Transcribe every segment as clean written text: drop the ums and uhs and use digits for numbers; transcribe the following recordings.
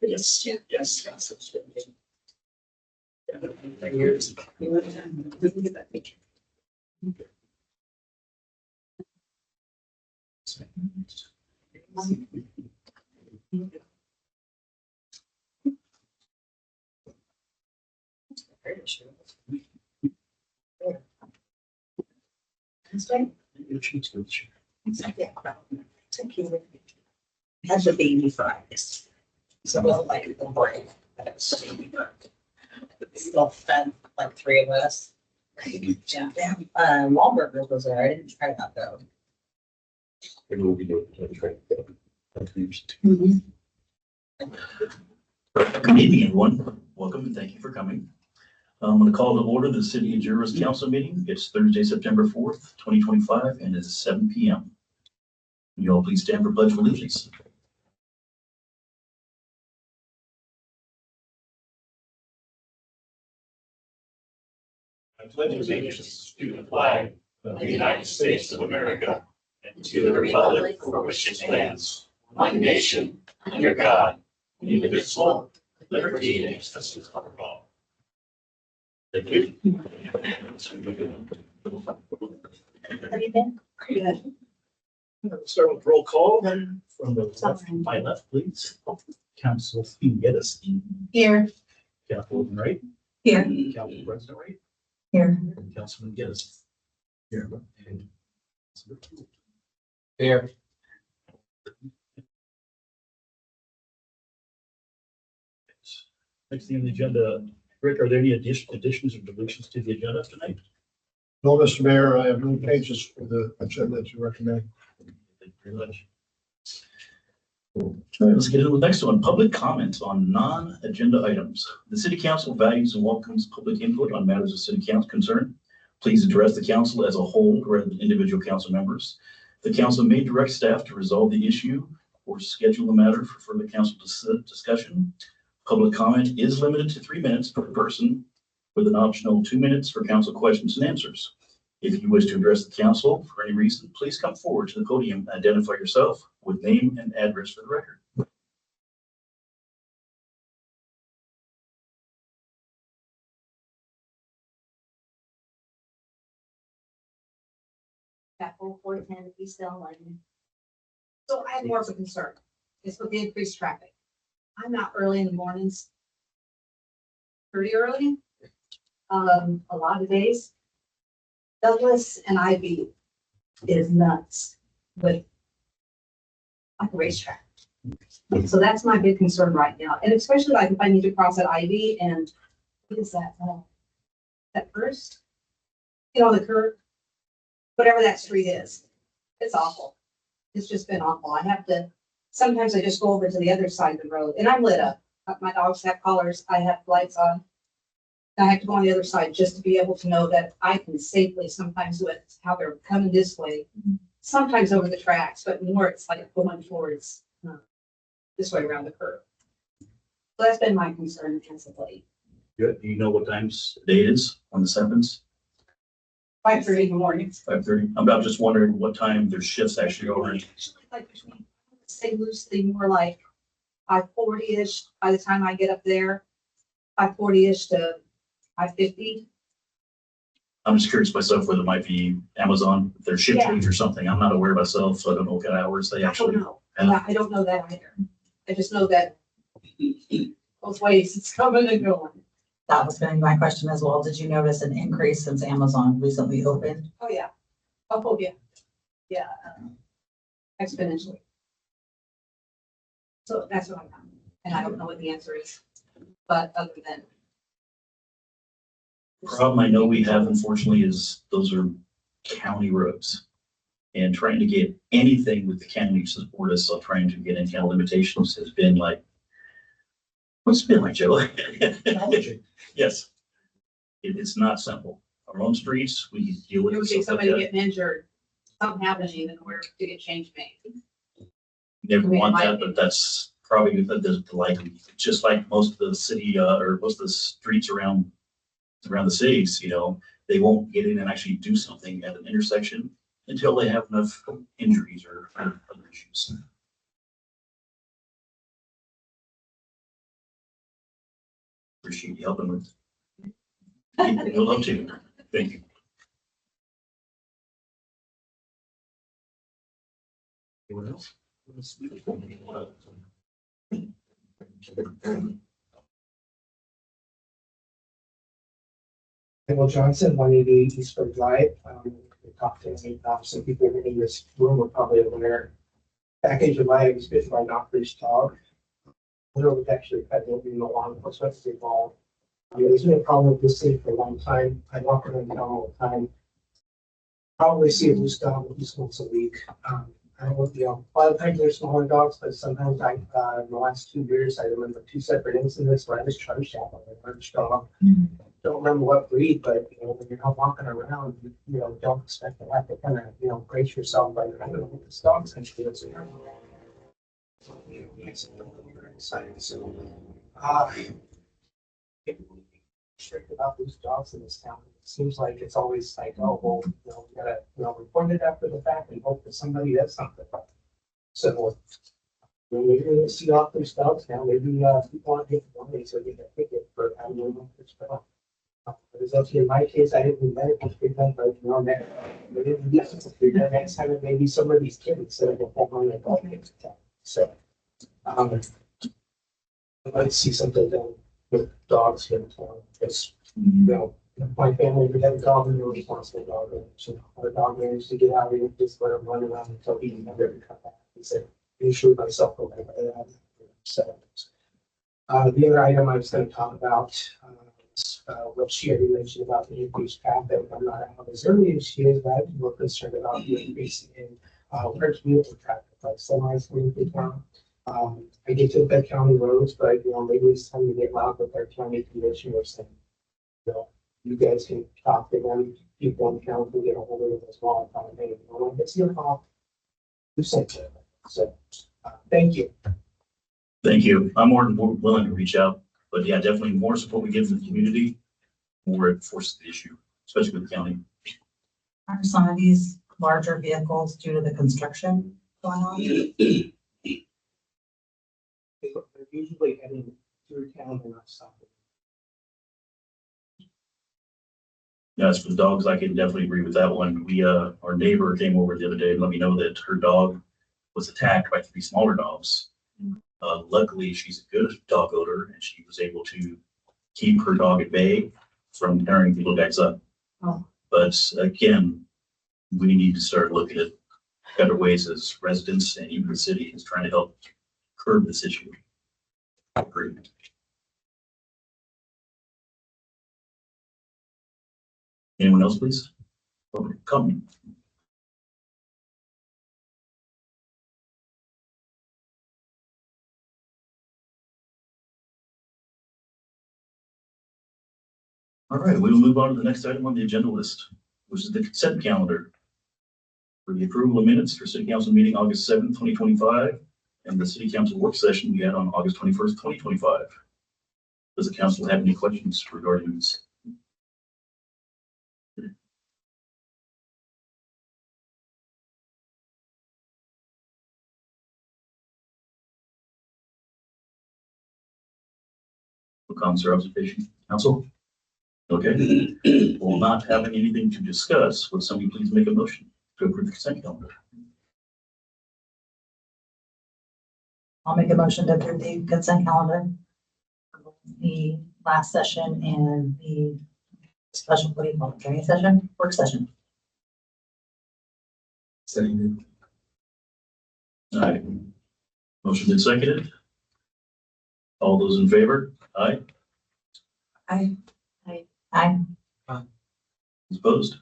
Yes, yes. Has a baby Fridays. So like the break. Still fed like three of us. Yeah. Wahlburgers was there. I didn't try that though. Good evening, everyone. Welcome and thank you for coming. I'm going to call to order the City of Juarez Council meeting. It's Thursday, September 4th, 2025, and it's 7 p.m. You all please stand for Pledge of Allegiance. I pledge allegiance to the flag of the United States of America and to the republic for which it stands, one nation, under God, indivisible, with liberty and justice for all. Thank you. Have you been? Good. Start with roll call from the left, my left, please. Councilman Geddes. Here. Councilman Wright. Here. Council President Wright. Here. And Councilman Geddes. Here. Here. Next thing on the agenda, Rick, are there any additions or deletions to the agenda tonight? No, Mr. Mayor, I have no changes for the agenda to recommend. Thank you very much. All right, let's get into the next one. Public comments on non-agenda items. The city council values and welcomes public input on matters of city council concern. Please address the council as a whole rather than individual council members. The council may direct staff to resolve the issue or schedule the matter for further council discussion. Public comment is limited to 3 minutes per person with an optional 2 minutes for council questions and answers. If you wish to address the council for any reason, please come forward to the podium and identify yourself with name and address for the record. Apple 410 East L Lane. So I have more of a concern. It's with the increased traffic. I'm out early in the mornings. Pretty early. A lot of days. Douglas and Ivy is nuts with like a racetrack. So that's my big concern right now. And especially like if I need to cross at Ivy and what is that? That first, you know, the curve, whatever that street is, it's awful. It's just been awful. I have to, sometimes I just go over to the other side of the road and I'm lit up. My dogs have collars. I have lights on. I have to go on the other side just to be able to know that I can safely sometimes with how they're coming this way, sometimes over the tracks, but more it's like going towards this way around the curve. So that's been my concern as of late. Good. Do you know what times the day is on the 7th? 5:30 in the morning. 5:30. I'm just wondering what time their shifts actually are. Usually like between, say loosely, more like 5:40-ish by the time I get up there, 5:40-ish to 5:50. I'm just curious myself whether it might be Amazon, their shift Yeah. change or something. I'm not aware myself, so I don't know what kind of hours they I don't actually. know. Yeah, I don't know that either. I just know that both ways it's coming and going. That was gonna be my question as well. Did you notice an increase since Amazon recently opened? Oh, yeah. Oh, yeah. Yeah. Exponentially. So that's what I'm, and I don't know what the answer is, but other than. Problem I know we have unfortunately is those are county roads. And trying to get anything with the county to support us, so trying to get any kind of limitations has been like, what's it been like, Joe? Challenging. Yes. It's not simple. Our own streets, we deal with. It would stuff be like somebody that. getting injured, something happening, and where to get change made. Never I mean, want it that, might but be. that's probably the likely, just like most of the city, or most of the streets around the cities, you know, they won't get in and actually do something at an intersection until they have enough injuries or other issues. Appreciate you helping with. We'll love to. Thank you. Anyone else? Bill Johnson, 188 Eastford Drive. We talked to some people in this room are probably aware. Back in July, I was bitten by an off-leash dog. I was actually had to be in the law enforcement involved. There's been a problem with this thing for a long time. I walk around town all the time. Probably see a loose dog at least once a week. I don't, a lot of times they're smaller dogs, but sometimes in the last 2 years, I remember 2 separate incidents where I was charged out by a large dog. Don't remember what breed, but when you're not walking around, don't expect to have to kind of, brace yourself by I don't know what this dog's actually is. Strict about these dogs in this town. It seems like it's always like, oh, well, we gotta, report it after the fact and hope that somebody does something. So, maybe we'll see off these dogs now. Maybe people aren't getting money, so they get a ticket for having them. But it's actually in my case, I didn't medical treatment, but next time it may be some of these kids that have been on their dog kids. So, I'd like to see something done with dogs here in town. Because, my family would have a dog and a responsible dog. So our dog managed to get out and just let him run around until he never come back. He said, "You shoot myself away." So, the other item I was going to talk about, what she already mentioned about the increased traffic. I'm not out as early as she is, but I'm more concerned about the increase in large vehicle traffic, like semis coming through town. I get to the county roads, but maybe it's time to get loud with our county commissioners and you guys can talk to them, people on the council can get a hold of them as well. Hey, it's your call. Do something. So thank you. Thank you. I'm more than willing to reach out, but yeah, definitely more support we give from the community, more it forces the issue, especially with the county. Are some of these larger vehicles due to the construction going on? They're usually heading through town and not stopping. As for the dogs, I can definitely agree with that one. We, our neighbor came over the other day and let me know that her dog was attacked by 3 smaller dogs. Luckily, she's a good dog owner and she was able to keep her dog at bay from tearing the little guys up. Oh. But again, we need to start looking at better ways as residents and even the city is trying to help curb this issue. I agree. Anyone else, please? Come. All right, we will move on to the next item on the agenda list, which is the consent calendar. For the approval of minutes for City Council meeting August 7th, 2025, and the City Council work session we had on August 21st, 2025. Does the council have any questions regarding this? Comments or observation, council? Okay, we'll not having anything to discuss. Would somebody please make a motion to approve the consent calendar? I'll make a motion to approve the consent calendar. The last session and the special, what do you call it, training session, work session. Seconded. All right. Motion been seconded. All those in favor? Aye. Aye. Aye. Opposed?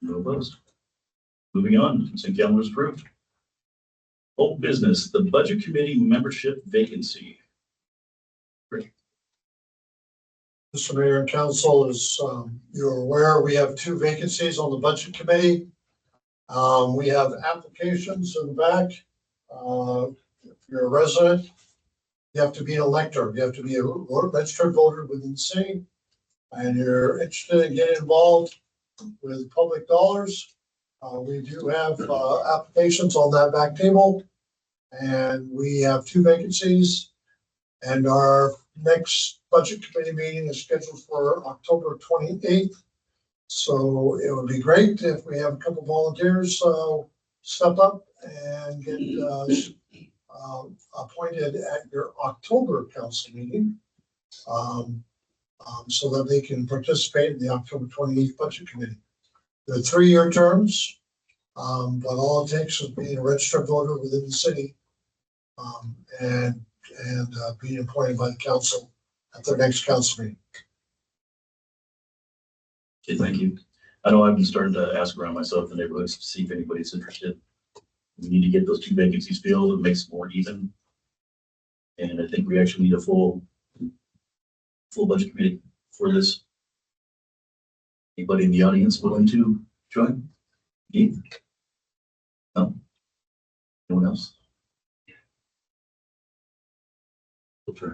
No opposed. Moving on, consent calendar is approved. Old business, the budget committee membership vacancy. Great. Mr. Mayor and Council, as you're aware, we have 2 vacancies on the budget committee. We have applications in the back. If you're a resident, you have to be an elector. You have to be a registered voter within the city, and you're interested in getting involved. with public dollars. We do have, applications on that back table. And we have 2 vacancies. And our next budget committee meeting is scheduled for October 28th. So it would be great if we have a couple volunteers, step up and get, appointed at your October council meeting. So that they can participate in the October 28th budget committee. They're 3-year terms, but all it takes is being a registered voter within the city, and being appointed by the council at their next council meeting. Okay, thank you. I know I've been starting to ask around myself in the neighborhoods to see if anybody's interested. We need to get those 2 vacancies filled. It makes it more even. And I think we actually need a full budget committee for this. Anybody in the audience willing to join? Keith? No? Anyone else? We'll try.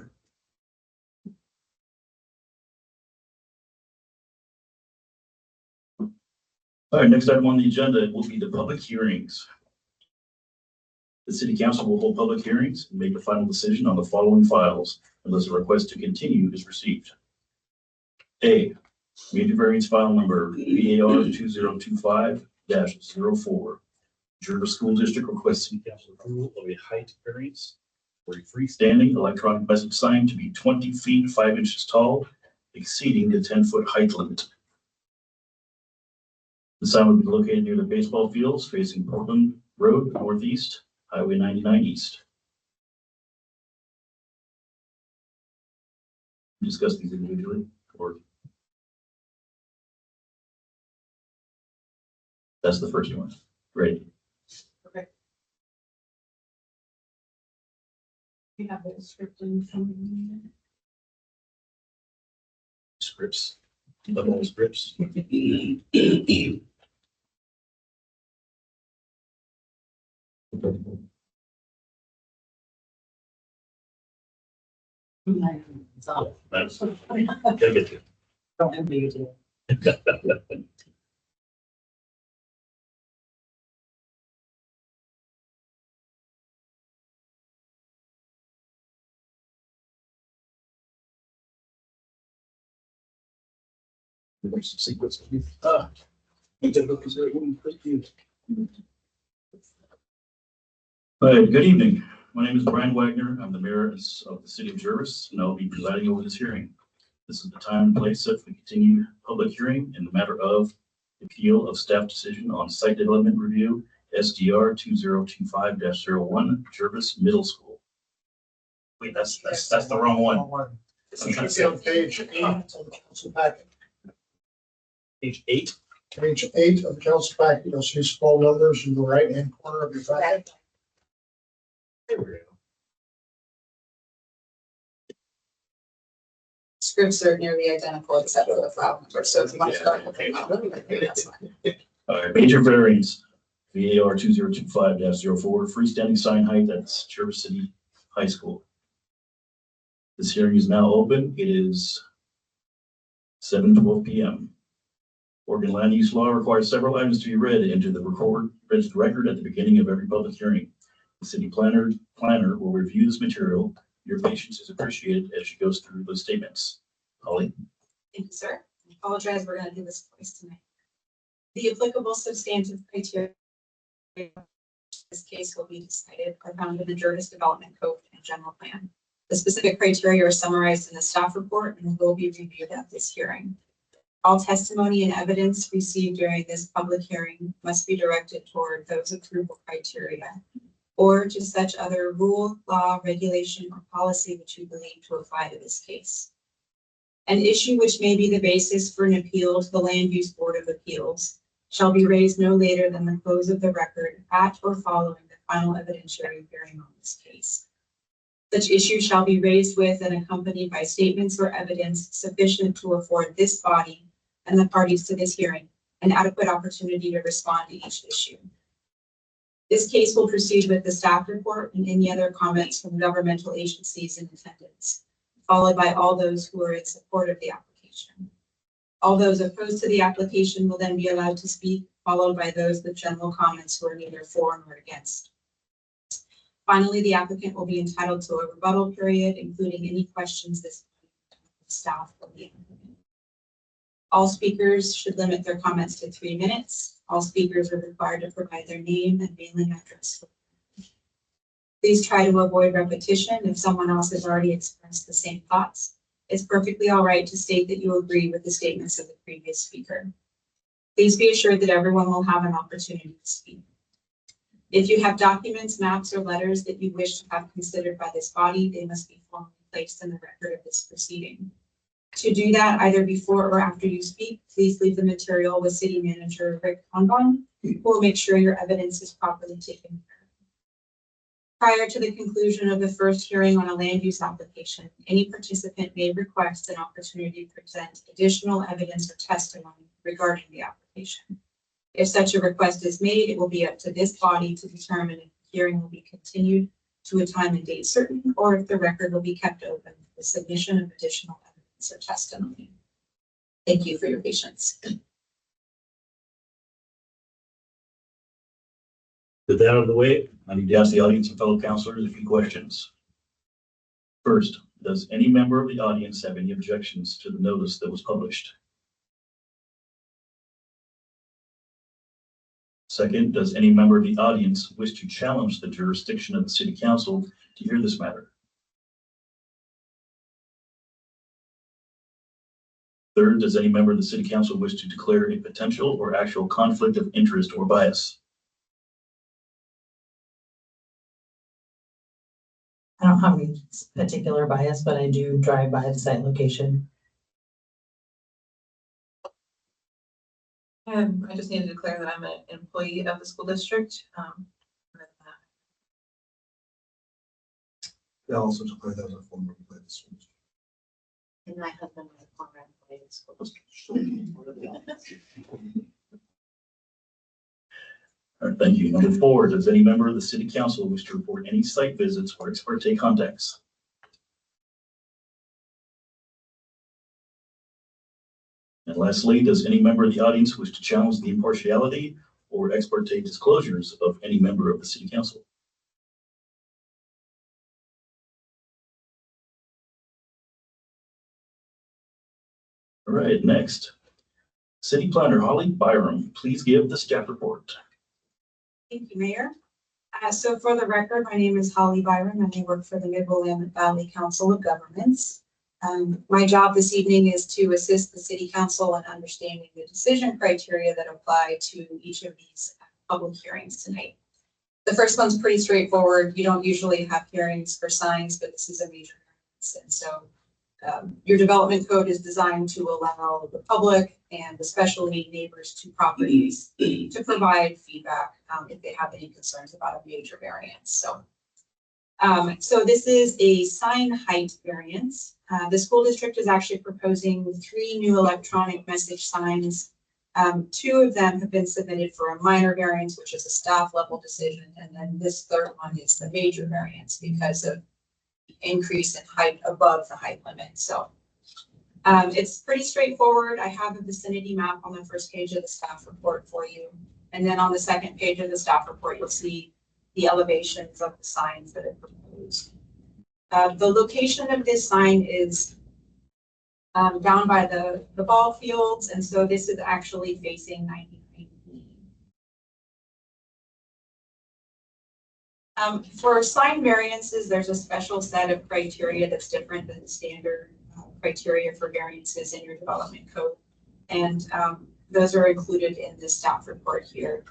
All right, next item on the agenda will be the public hearings. The city council will hold public hearings and make a final decision on the following files unless a request to continue is received. A, major variance file number VAR 2025-04. Jervis School District requests city council approval of a height variance for a freestanding electronic message sign to be 20 feet 5 inches tall, exceeding the 10-foot height limit. The sign would be located near the baseball fields facing Portland Road northeast, Highway 99 east. Discuss these individually, or that's the first one, right? Okay. We have the script in some. Scripts, level scripts. That's gotta get to. Don't envy you today. There's some sequence. All right, good evening. My name is Brian Wagner. I'm the mayor of the city of Jervis, and I'll be presiding over this hearing. This is the time and place set for the continued public hearing in the matter of appeal of staff decision on site development review, SDR 2025-01, Jervis Middle School. Wait, that's the wrong one. It's on page 8 of the council packet. Page 8. Page 8 of the council packet, you'll see small numbers in the right-hand corner of your packet. There we go. Scripts are nearly identical except for the file number, so it's much better. That's fine. All right, major variance, VAR 2025-04, freestanding sign height at Jervis City High School. This hearing is now open. It is 7:12 p.m. Oregon land use law requires several items to be read into the record at the beginning of every public hearing. The city planner will review this material. Your patience is appreciated as she goes through the statements. Holly? Thank you, sir. I apologize, we're gonna do this twice tonight. The applicable substantive criteria in this case will be decided are found in the Jervis Development Code and General Plan. The specific criteria are summarized in the staff report and will be reviewed at this hearing. All testimony and evidence received during this public hearing must be directed toward those approval criteria or to such other rule, law, regulation, or policy which you believe to apply to this case. An issue which may be the basis for an appeal to the Land Use Board of Appeals shall be raised no later than the close of the record at or following the final evidentiary hearing on this case. Such issue shall be raised with and accompanied by statements or evidence sufficient to afford this body and the parties to this hearing an adequate opportunity to respond to each issue. This case will proceed with the staff report and any other comments from governmental agencies in attendance, followed by all those who are in support of the application. All those opposed to the application will then be allowed to speak, followed by those with general comments who are neither for nor against. Finally, the applicant will be entitled to a rebuttal period, including any questions this staff will be. All speakers should limit their comments to 3 minutes. All speakers are required to provide their name and mailing address. Please try to avoid repetition. If someone else has already expressed the same thoughts, it's perfectly all right to state that you agree with the statements of the previous speaker. Please be assured that everyone will have an opportunity to speak. If you have documents, maps, or letters that you wish to have considered by this body, they must be formally placed in the record of this proceeding. To do that, either before or after you speak, please leave the material with City Manager Rick Honbon, who will make sure your evidence is properly taken care of. Prior to the conclusion of the first hearing on a land use application, any participant may request an opportunity to present additional evidence or testimony regarding the application. If such a request is made, it will be up to this body to determine if the hearing will be continued to a time and date certain, or if the record will be kept open for the submission of additional evidence or testimony. Thank you for your patience. With that out of the way, I need to ask the audience and fellow councilors a few questions. First, does any member of the audience have any objections to the notice that was published? Second, does any member of the audience wish to challenge the jurisdiction of the city council to hear this matter? Third, does any member of the city council wish to declare a potential or actual conflict of interest or bias? I don't have any particular bias, but I do drive by the site location. I just need to declare that I'm an employee of the school district. I also declare that as a former employee of the school district. And my husband was a former employee of the school district. All right, thank you. Number 4, does any member of the city council wish to report any site visits or ex parte contacts? And lastly, does any member of the audience wish to challenge the impartiality or ex parte disclosures of any member of the city council? All right, next. City Planner Holly Byram, please give the staff report. Thank you, Mayor. So for the record, my name is Holly Byron and I work for the Mid-Willamette Valley Council of Governments. My job this evening is to assist the City Council in understanding the decision criteria that apply to each of these public hearings tonight. The first one's pretty straightforward. You don't usually have hearings for signs, but this is a major variance. And so your development code is designed to allow the public and especially neighbors to properties to provide feedback if they have any concerns about a major variance. So this is a sign height variance. The school district is actually proposing 3 new electronic message signs. 2 of them have been submitted for a minor variance, which is a staff level decision. And then this third one is the major variance because of increase in height above the height limit. So it's pretty straightforward. I have a vicinity map on the first page of the staff report for you. And then on the second page of the staff report, you'll see the elevations of the signs that are proposed. The location of this sign is down by the ball fields. And so this is actually facing 99. For sign variances, there's a special set of criteria that's different than the standard criteria for variances in your development code. And those are included in the staff report here.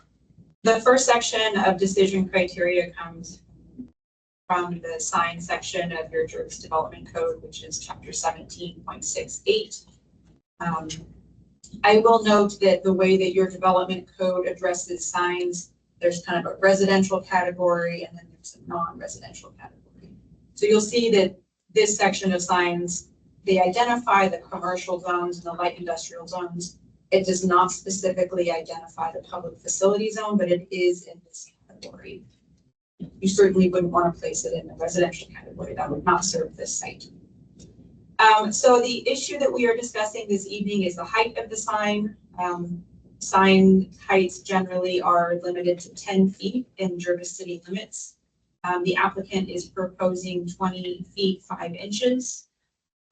The first section of decision criteria comes from the sign section of your Jervis Development Code, which is chapter 17.68. I will note that the way that your development code addresses signs, there's kind of a residential category and then there's a non-residential category. So you'll see that this section of signs, they identify the commercial zones and the light industrial zones. It does not specifically identify the public facility zone, but it is in this category. You certainly wouldn't want to place it in the residential category. That would not serve this site. So the issue that we are discussing this evening is the height of the sign. Sign heights generally are limited to 10 feet in Jervis city limits. The applicant is proposing 20 feet, 5 inches.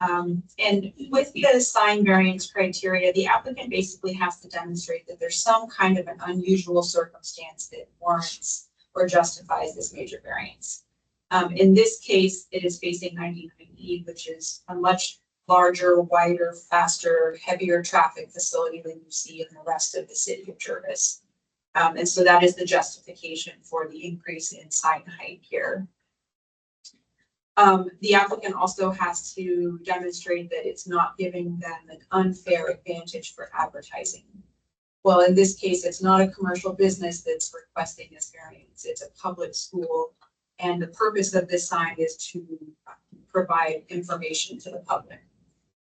And with the sign variance criteria, the applicant basically has to demonstrate that there's some kind of an unusual circumstance that warrants or justifies this major variance. In this case, it is facing 99E, which is a much larger, wider, faster, heavier traffic facility than you see in the rest of the city of Jervis. And so that is the justification for the increase in sign height here. The applicant also has to demonstrate that it's not giving them an unfair advantage for advertising. Well, in this case, it's not a commercial business that's requesting this variance. It's a public school. And the purpose of this sign is to provide information to the public.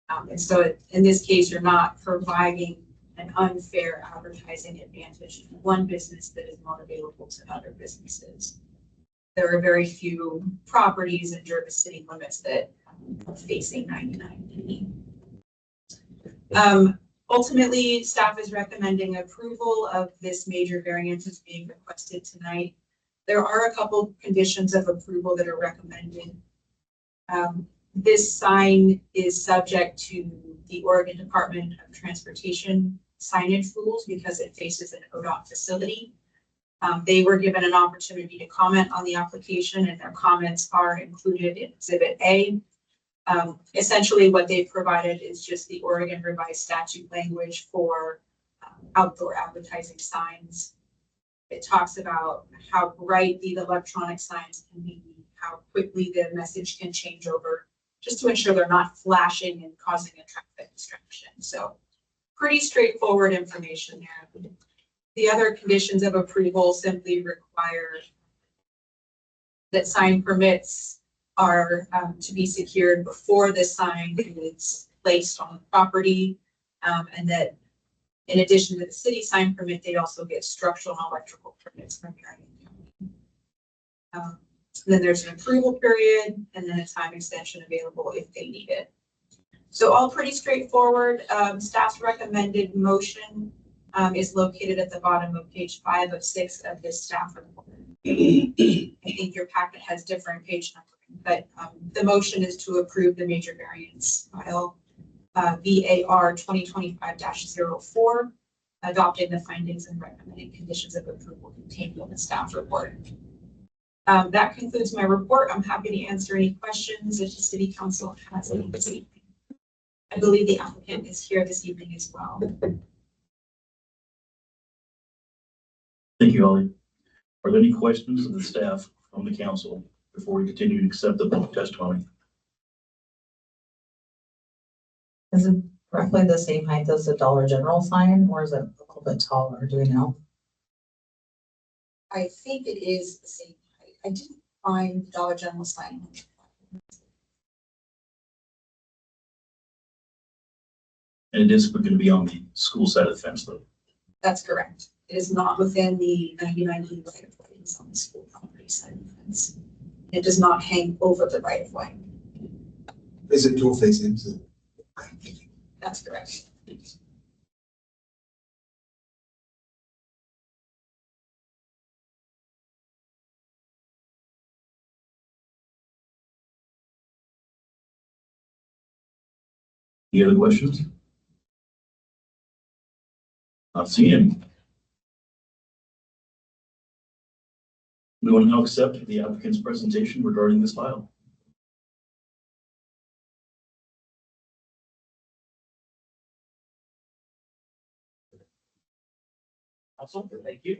And so in this case, you're not providing an unfair advertising advantage to one business that is not available to other businesses. There are very few properties in Jervis city limits that are facing 99E. Ultimately, staff is recommending approval of this major variance as being requested tonight. There are a couple conditions of approval that are recommended. This sign is subject to the Oregon Department of Transportation signage rules because it faces an ODOT facility. They were given an opportunity to comment on the application, and their comments are included in Exhibit A. Essentially, what they've provided is just the Oregon revised statute language for outdoor advertising signs. It talks about how bright the electronic signs can be, how quickly the message can change over, just to ensure they're not flashing and causing a traffic distraction. So pretty straightforward information there. The other conditions of approval simply require that sign permits are to be secured before the sign is placed on the property, and that in addition to the city sign permit, they also get structural and electrical permits from Marion County. Then there's an approval period and then a time extension available if they need it. So all pretty straightforward. Staff's recommended motion is located at the bottom of page 5 of 6 of this staff report. I think your packet has different page numbering, but the motion is to approve the major variance file VAR 2025-04, adopting the findings and recommending conditions of approval contained in the staff report. That concludes my report. I'm happy to answer any questions if the city council has any this evening. I believe the applicant is here this evening as well. Thank you, Holly. Are there any questions of the staff from the council before we continue to accept the public testimony? Is it roughly the same height as the Dollar General sign, or is it a little bit taller? Do we know? I think it is the same height. I didn't find the Dollar General sign. And it is going to be on the school side of the fence, though. That's correct. It is not within the 99E right of way. It's on the school property side of the fence. It does not hang over the right of way. Is it dual facing? That's correct. Any other questions? Not seeing him. We will now accept the applicant's presentation regarding this file. Council, thank you.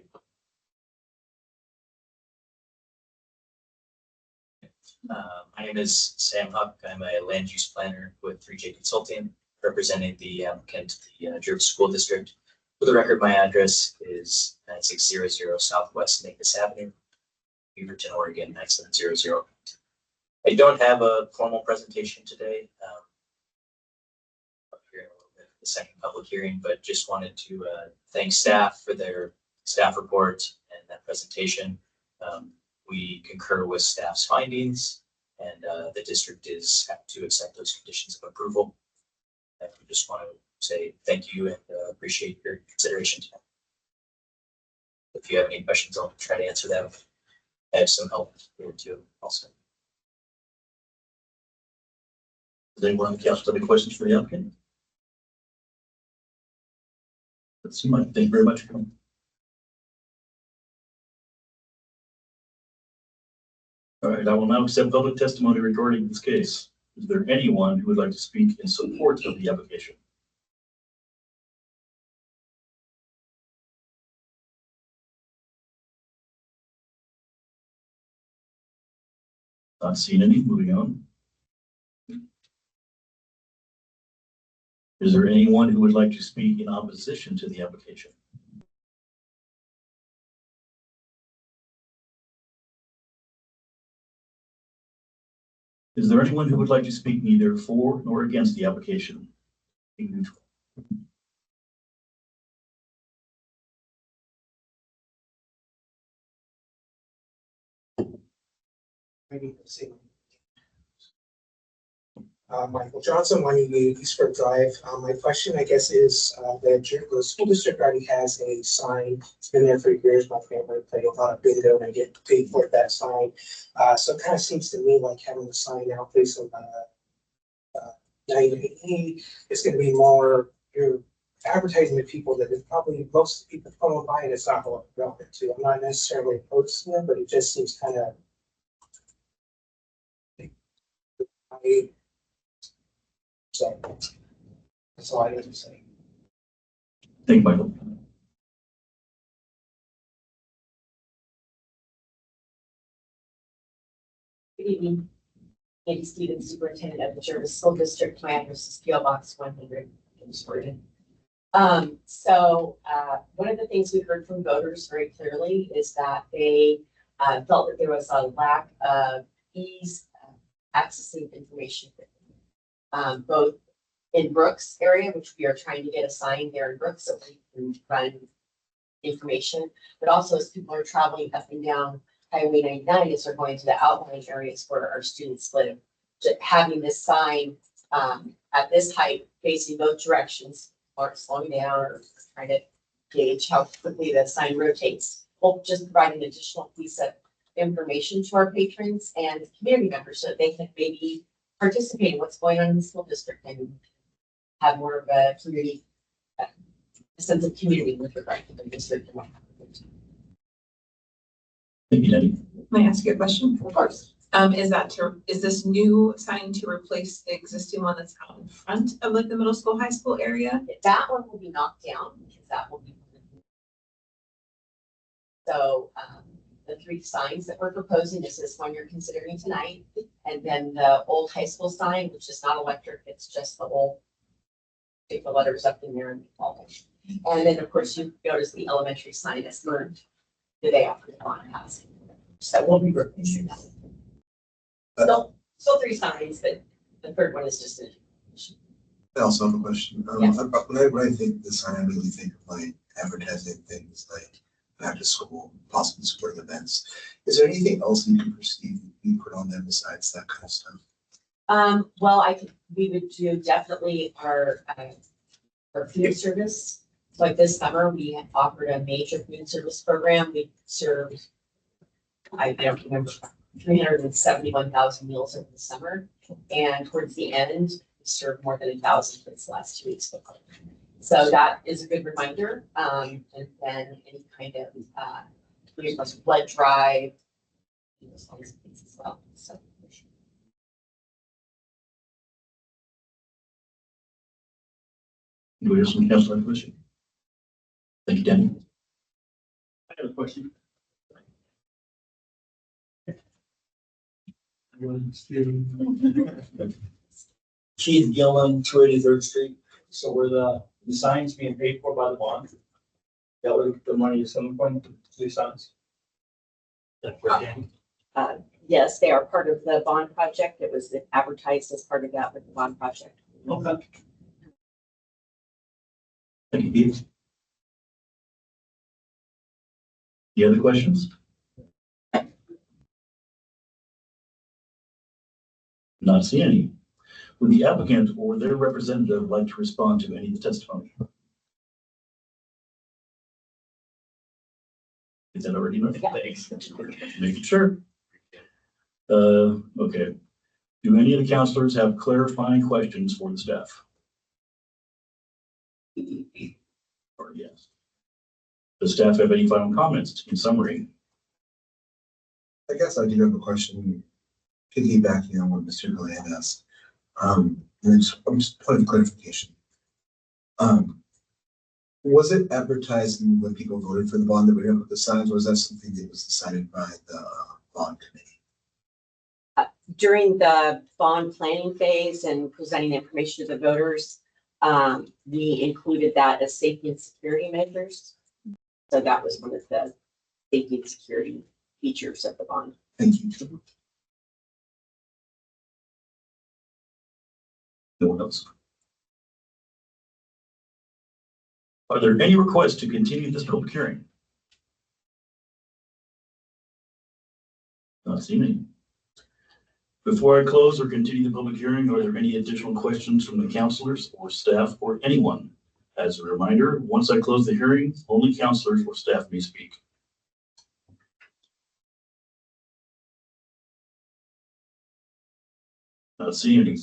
My name is Sam Huck. I'm a land use planner with 3J Consulting, representing the applicant, the Jervis School District. For the record, my address is 9600 Southwest Magnus Avenue, Beaverton, Oregon, 9700. I don't have a formal presentation today. Up here in a little bit, the second public hearing, but just wanted to thank staff for their staff report and that presentation. We concur with staff's findings And the district is happy to accept those conditions of approval. And we just want to say thank you and appreciate your consideration tonight. If you have any questions, I'll try to answer them. I have some help here too also. Does anyone on the council have any questions for the applicant? That's much. Thank you very much for coming. All right, I will now accept public testimony regarding this case. Is there anyone who would like to speak in support of the application? Not seeing any. Moving on. Is there anyone who would like to speak in opposition to the application? Is there anyone who would like to speak neither for nor against the application? Being neutral. Maybe the same. Michael Johnson, 188 Eastford Drive. My question, I guess, is the school district already has a sign. It's been there for years. My family played a lot of bingo and I get paid for that sign. So it kind of seems to me like having a sign out facing 988 is going to be more, you're advertising to people that is probably most people come by and it's not relevant to. I'm not necessarily opposed to it, but it just seems kind of. So that's all I have to say. Thank you, Michael. Good evening. Andy Stevens, Superintendent of the Jervis School District. My address is PO Box 100 in Jordan. One of the things we heard from voters very clearly is that they felt that there was a lack of ease accessing information. Both in Brooks area, which we are trying to get a sign there in Brooks so we can run information, but also as people are traveling up and down Highway 99 as they're going to the outlying areas where our students live. Just having this sign at this height facing both directions, or slowing down or trying to gauge how quickly the sign rotates, will just provide an additional piece of information to our patrons and community members so they can maybe participate in what's going on in the school district and have more of a community, a sense of community with regard to the district and what happens. Thank you, Debbie. May I ask you a question? Of course. Is this new sign to replace the existing one that's out in front of like the middle school, high school area? That one will be knocked down because that will be. So, the three signs that we're proposing is this one you're considering tonight. And then the old high school sign, which is not electric, it's just the old, take the letters up in there and all that. And then, of course, you notice the elementary sign that's learned the day after the bond passing. So we'll be replacing that. Still three signs, but the third one is just an. I also have a question. Yes. When I think the sign, I really think of like advertising things like back to school, possible sporting events. Is there anything else you can perceive you put on there besides that kind of stuff? Well, we would do definitely our food service. Like this summer, we have offered a major food service program. We served, I don't remember, 371,000 meals over the summer. And towards the end, we served more than 1,000 for this last 2 weeks. So that is a good reminder. And then any kind of blood drive, those kinds of things as well. So. Do we have some council have a question? Thank you, Danny. I have a question. Keith Gillen, 283rd Street. So where the signs being paid for by the bond? That where the money is coming from, these signs? Yes, they are part of the bond project. It was advertised as part of that with the bond project. Okay. Thank you, Keith. Any other questions? Not seeing any. Would the applicant or their representative like to respond to any of the testimony? Is that already enough? Yeah. Thanks. Making sure. Okay. Do any of the counselors have clarifying questions for the staff? Or yes. Does staff have any final comments in summary? I guess I do have a question, piggybacking on what Mr. Gillian asked. And I'm just putting clarification. Was it advertised when people voted for the bond that we have with the signs, or was that something that was decided by the bond committee? During the bond planning phase and presenting information to the voters, we included that as safety and security measures. So that was one of the safety and security features of the bond. Thank you. No one else? Are there any requests to continue this public hearing? Not seeing any. Before I close or continue the public hearing, are there any additional questions from the counselors or staff or anyone? As a reminder, once I close the hearing, only counselors or staff may speak. Not seeing any.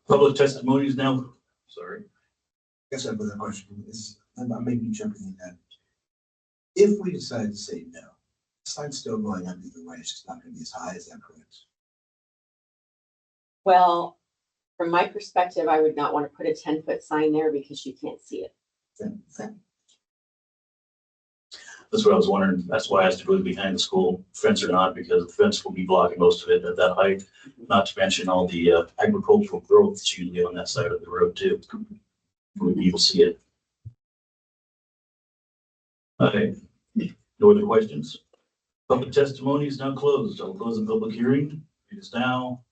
Public testimonies now. Sorry. I guess I have another question is, I may be jumping in that. If we decide to say no, the sign's still going up either way, it's just not gonna be as high, is that correct? Well, from my perspective, I would not want to put a 10-foot sign there because you can't see it. That's what I was wondering. That's why I asked if it was behind the school fence or not, because the fence will be blocking most of it at that height. Not to mention all the agricultural growth that's usually on that side of the road too. When people see it. Okay, no other questions? Public testimony is now closed. I'll close the public hearing. It is now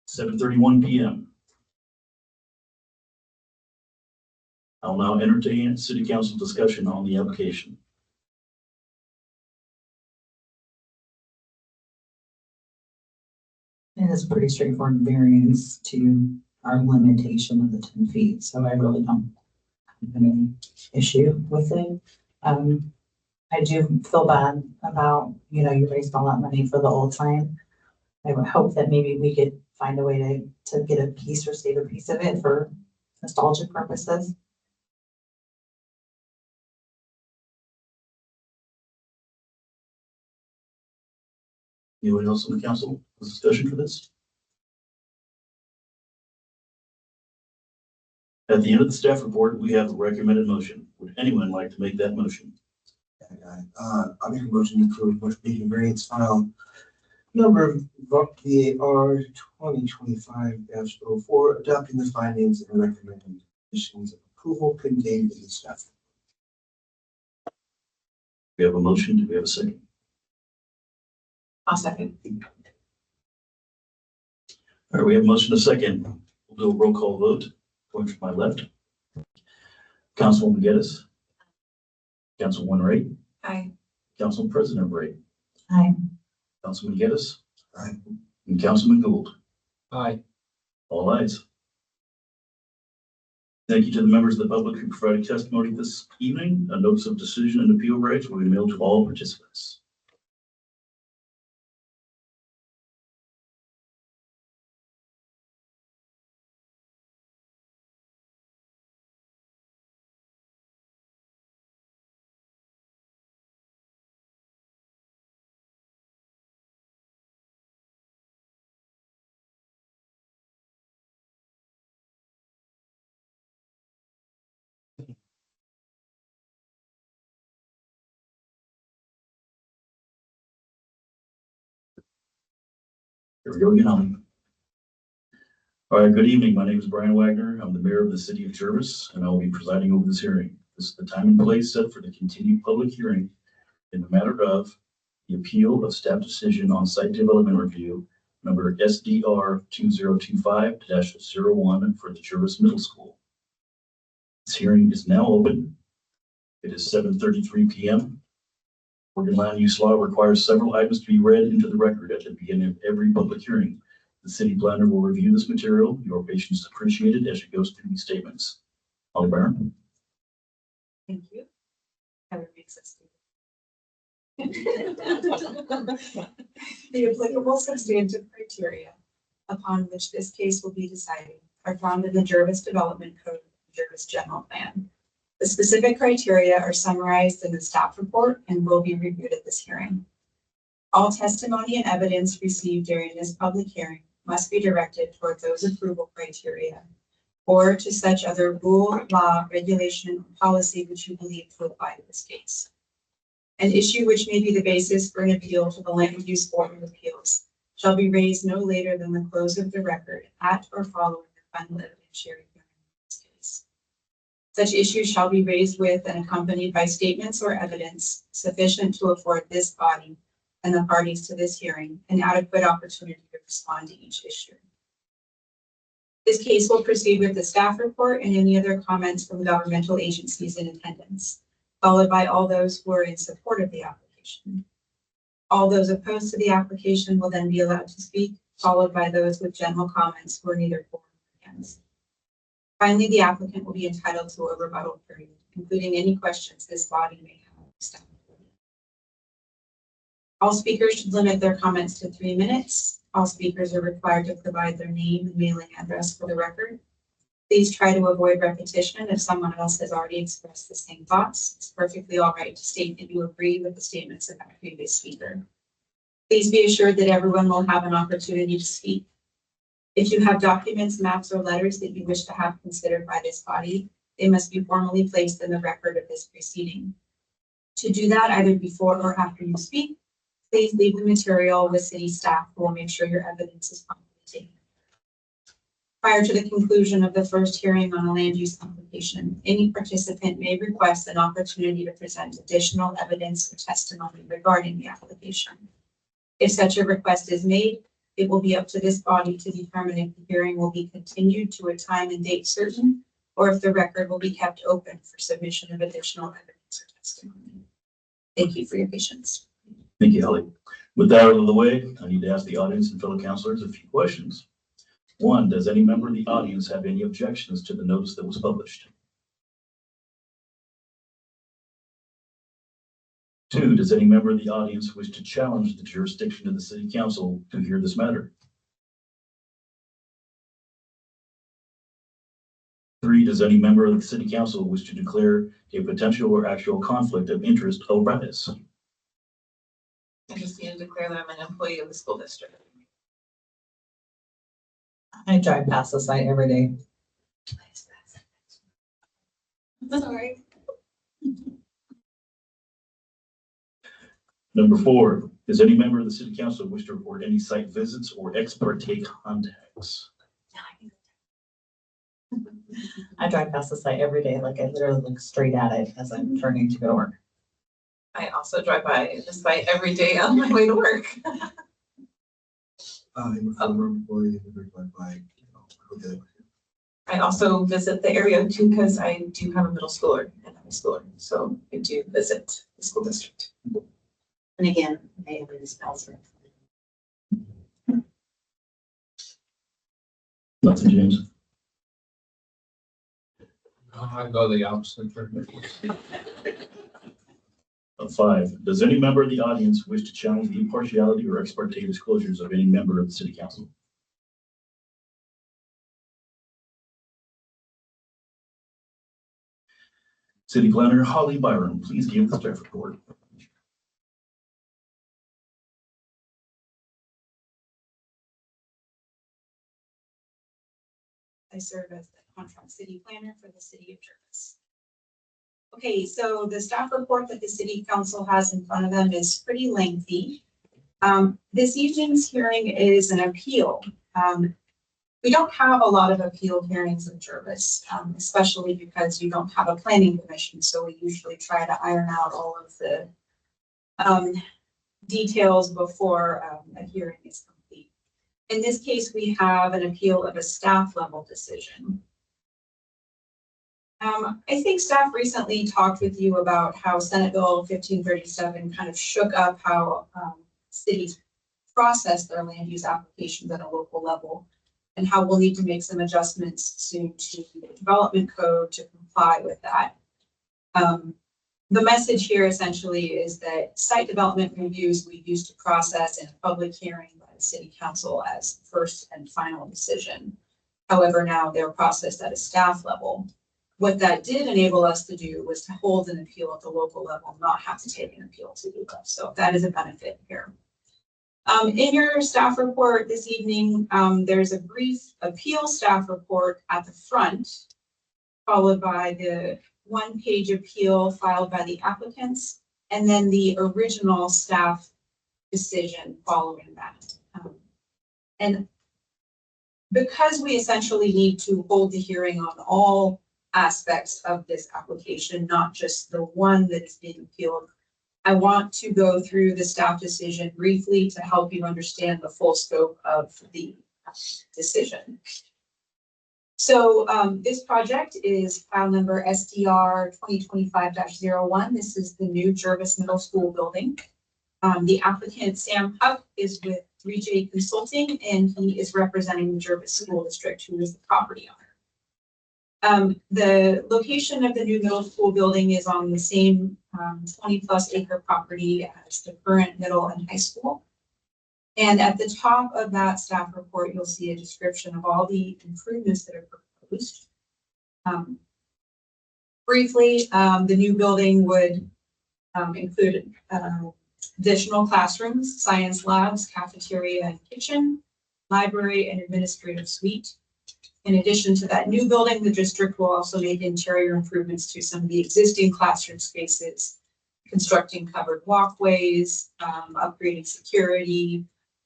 7:31 p.m. I'll now entertain city council discussion on the application. And it's a pretty straightforward variance to our limitation of the 10 feet, so I really don't have any issue with it. I do feel bad about, you raised all that money for the old sign. I would hope that maybe we could find a way to get a piece or save a piece of it for nostalgic purposes. Anyone else on the council has discussion for this? At the end of the staff report, we have a recommended motion. Would anyone like to make that motion? I'll make a motion to approve motion meeting variance file number VAR 2025-04, adopting the findings and recommending conditions of approval contained in the staff. We have a motion. Do we have a second? I'll second. All right, we have a motion to second. We'll do a roll call vote. Going from my left. Councilwoman Geddes. Councilwoman Wright. Aye. Council President Wright. Aye. Councilman Geddes. Aye. And Councilman Gould. Aye. All ayes. Thank you to the members of the public who provided testimony this evening. A notice of decision and appeal rights will be mailed to all participants. Here we go again. All right, good evening. My name is Brian Wagner. I'm the mayor of the city of Jervis, and I will be presiding over this hearing. This is the time and place set for the continued public hearing in the matter of the appeal of staff decision on site development review number SDR 2025-01 for the Jervis Middle School. This hearing is now open. It is 7:33 p.m. Oregon land use law requires several items to be read into the record at the beginning of every public hearing. The city planner will review this material. Your patience is appreciated as she goes through these statements. Holly Byron. Thank you. Heather makes us do the applicable substantive criteria upon which this case will be decided are found in the Jervis Development Code, Jervis General Plan. The specific criteria are summarized in the staff report and will be reviewed at this hearing. All testimony and evidence received during this public hearing must be directed toward those approval criteria or to such other rule, law, regulation, or policy which you believe to apply to this case. An issue which may be the basis for an appeal to the Land Use Board of Appeals shall be raised no later than the close of the record at or following the final evidentiary hearing in this case. Such issues shall be raised with and accompanied by statements or evidence sufficient to afford this body and the parties to this hearing an adequate opportunity to respond to each issue. This case will proceed with the staff report and any other comments from governmental agencies in attendance, followed by all those who are in support of the application. All those opposed to the application will then be allowed to speak, followed by those with general comments who are neither for nor against. Finally, the applicant will be entitled to a rebuttal period, including any questions this body may have of staff. All speakers should limit their comments to 3 minutes. All speakers are required to provide their name and mailing address for the record. Please try to avoid repetition if someone else has already expressed the same thoughts. It's perfectly all right to state that you agree with the statements of that previous speaker. Please be assured that everyone will have an opportunity to speak. If you have documents, maps, or letters that you wish to have considered by this body, they must be formally placed in the record of this proceeding. To do that, either before or after you speak, please leave the material with city staff who will make sure your evidence is properly taken. Prior to the conclusion of the first hearing on a land use application, any participant may request an opportunity to present additional evidence or testimony regarding the application. If such a request is made, it will be up to this body to determine if the hearing will be continued to a time and date certain, or if the record will be kept open for submission of additional evidence or testimony. Thank you for your patience. Thank you, Holly. With that out of the way, I need to ask the audience and fellow councilors a few questions. 1, does any member of the audience have any objections to the notice that was published? 2, does any member of the audience wish to challenge the jurisdiction of the city council to hear this matter? 3, does any member of the city council wish to declare a potential or actual conflict of interest arise? I just need to declare that I'm an employee of the school district. I drive past the site every day. Sorry. Number 4, does any member of the city council wish to report any site visits or ex parte contacts? I drive past the site every day, like I literally look straight at it as I'm turning to go to work. I also drive by the site every day on my way to work. I'm a former employee of the by, okay. I also visit the area too, because I do have a middle schooler and a high schooler, so I do visit the school district. And again, I have a spouse. Nothing, James. I go the opposite. 5, does any member of the audience wish to challenge the impartiality or ex parte disclosures of any member of the city council? City Planner Holly Byron, please give the staff report. I serve as the contract city planner for the city of Jervis. Okay, so the staff report that the city council has in front of them is pretty lengthy. This evening's hearing is an appeal. We don't have a lot of appeal hearings in Jervis, especially because you don't have a planning commission. So we usually try to iron out all of the details before a hearing is complete. In this case, we have an appeal of a staff level decision. I think staff recently talked with you about how Senate Bill 1537 kind of shook up how cities process their land use applications at a local level, and how we'll need to make some adjustments soon to the development code to comply with that. The message here essentially is that site development reviews we use to process in a public hearing by the city council as first and final decision. However, now they're processed at a staff level. What that did enable us to do was to hold an appeal at the local level, not have to take an appeal to do that. So that is a benefit here. In your staff report this evening, there's a brief appeal staff report at the front, followed by the one-page appeal filed by the applicants, and then the original staff decision following that. And because we essentially need to hold the hearing on all aspects of this application, not just the one that is being appealed, I want to go through the staff decision briefly to help you understand the full scope of the decision. So this project is file number SDR 2025-01. This is the new Jervis Middle School building. The applicant, Sam Huck, is with 3J Consulting, and he is representing the Jervis School District, who is the property owner. The location of the new middle school building is on the same 20+ acre property as the current middle and high school. And at the top of that staff report, you'll see a description of all the improvements that are proposed. Briefly, the new building would include additional classrooms, science labs, cafeteria and kitchen, library and administrative suite. In addition to that new building, the district will also make interior improvements to some of the existing classroom spaces, constructing covered walkways, upgrading security,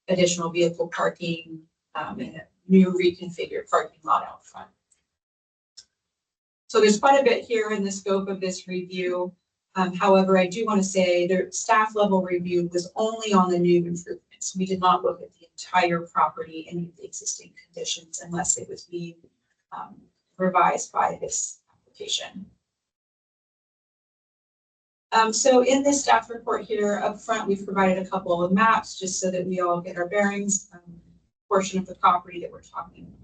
additional vehicle parking, and a new reconfigured parking lot out front. So there's quite a bit here in the scope of this review. However, I do want to say the staff level review was only on the new improvements. We did not look at the entire property, any of the existing conditions, unless it was being revised by this application. So in this staff report here up front, we've provided a couple of maps just so that we all get our bearings, portion of the property that we're talking about.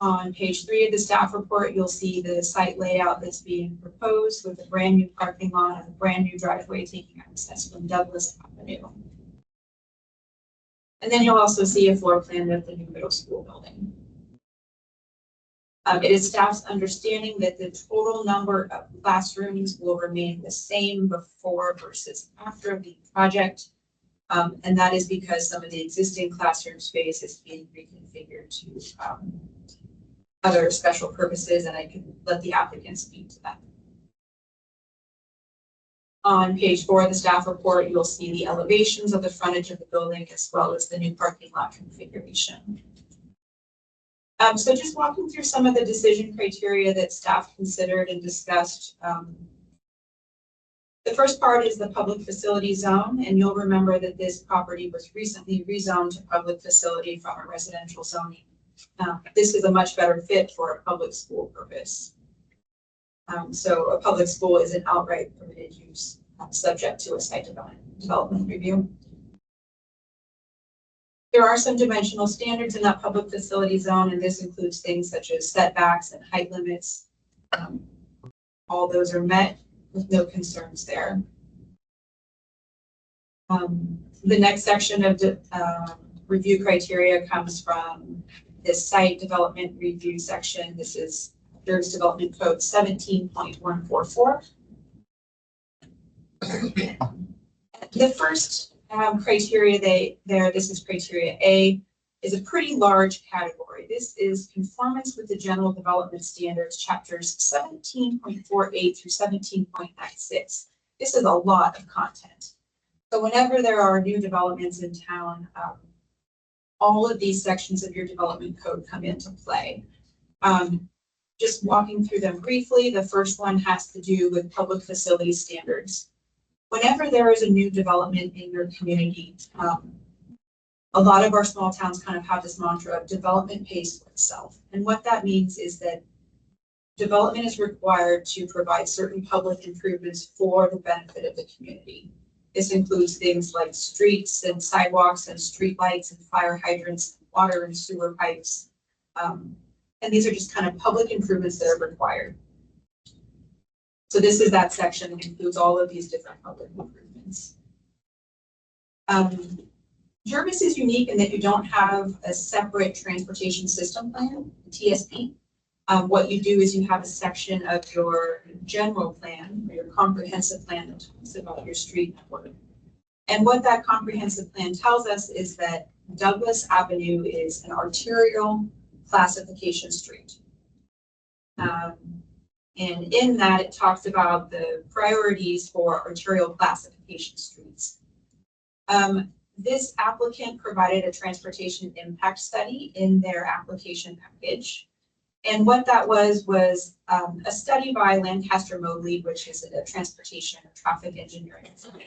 On page 3 of the staff report, you'll see the site layout that's being proposed with a brand new parking lot and a brand new driveway taking access from Douglas Avenue. And then you'll also see a floor plan of the new middle school building. It is staff's understanding that the total number of classrooms will remain the same before versus after the project. And that is because some of the existing classroom space is being reconfigured to other special purposes, and I can let the applicant speak to that. On page 4 of the staff report, you'll see the elevations of the frontage of the building as well as the new parking lot configuration. So just walking through some of the decision criteria that staff considered and discussed. The first part is the public facility zone, and you'll remember that this property was recently rezoned to public facility from a residential zoning. This is a much better fit for a public school purpose. So a public school is an outright permitted use subject to a site development review. There are some dimensional standards in that public facility zone, and this includes things such as setbacks and height limits. All those are met with no concerns there. The next section of the review criteria comes from this site development review section. This is Jervis Development Code 17.144. The first criteria this is criteria A, is a pretty large category. This is conformance with the general development standards, chapters 17.48 through 17.96. This is a lot of content. So whenever there are new developments in town, all of these sections of your development code come into play. Just walking through them briefly, the first one has to do with public facility standards. Whenever there is a new development in your community, a lot of our small towns kind of have this mantra of development pays for itself. And what that means is that development is required to provide certain public improvements for the benefit of the community. This includes things like streets and sidewalks and streetlights and fire hydrants, water and sewer pipes. And these are just kind of public improvements that are required. So this is that section that includes all of these different public improvements. Jervis is unique in that you don't have a separate transportation system plan, TSP. What you do is you have a section of your general plan, or your comprehensive plan that talks about your street network. And what that comprehensive plan tells us is that Douglas Avenue is an arterial classification street. And in that, it talks about the priorities for arterial classification streets. This applicant provided a transportation impact study in their application package. And what that was a study by Lancaster Mobley, which is a transportation and traffic engineering firm.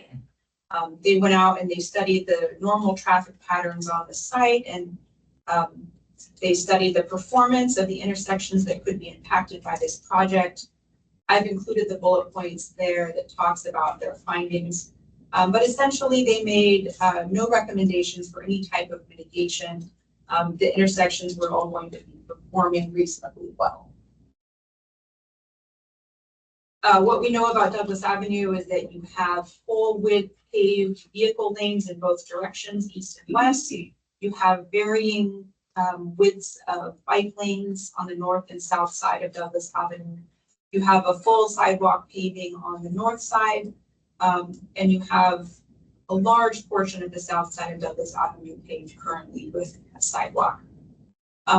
They went out and they studied the normal traffic patterns on the site, and they studied the performance of the intersections that could be impacted by this project. I've included the bullet points there that talks about their findings. But essentially, they made no recommendations for any type of mitigation. The intersections were all going to be performing reasonably well. What we know about Douglas Avenue is that you have full width paved vehicle lanes in both directions, east and west. You have varying widths of bike lanes on the north and south side of Douglas Avenue. You have a full sidewalk paving on the north side, and you have a large portion of the south side of Douglas Avenue paved currently with a sidewalk.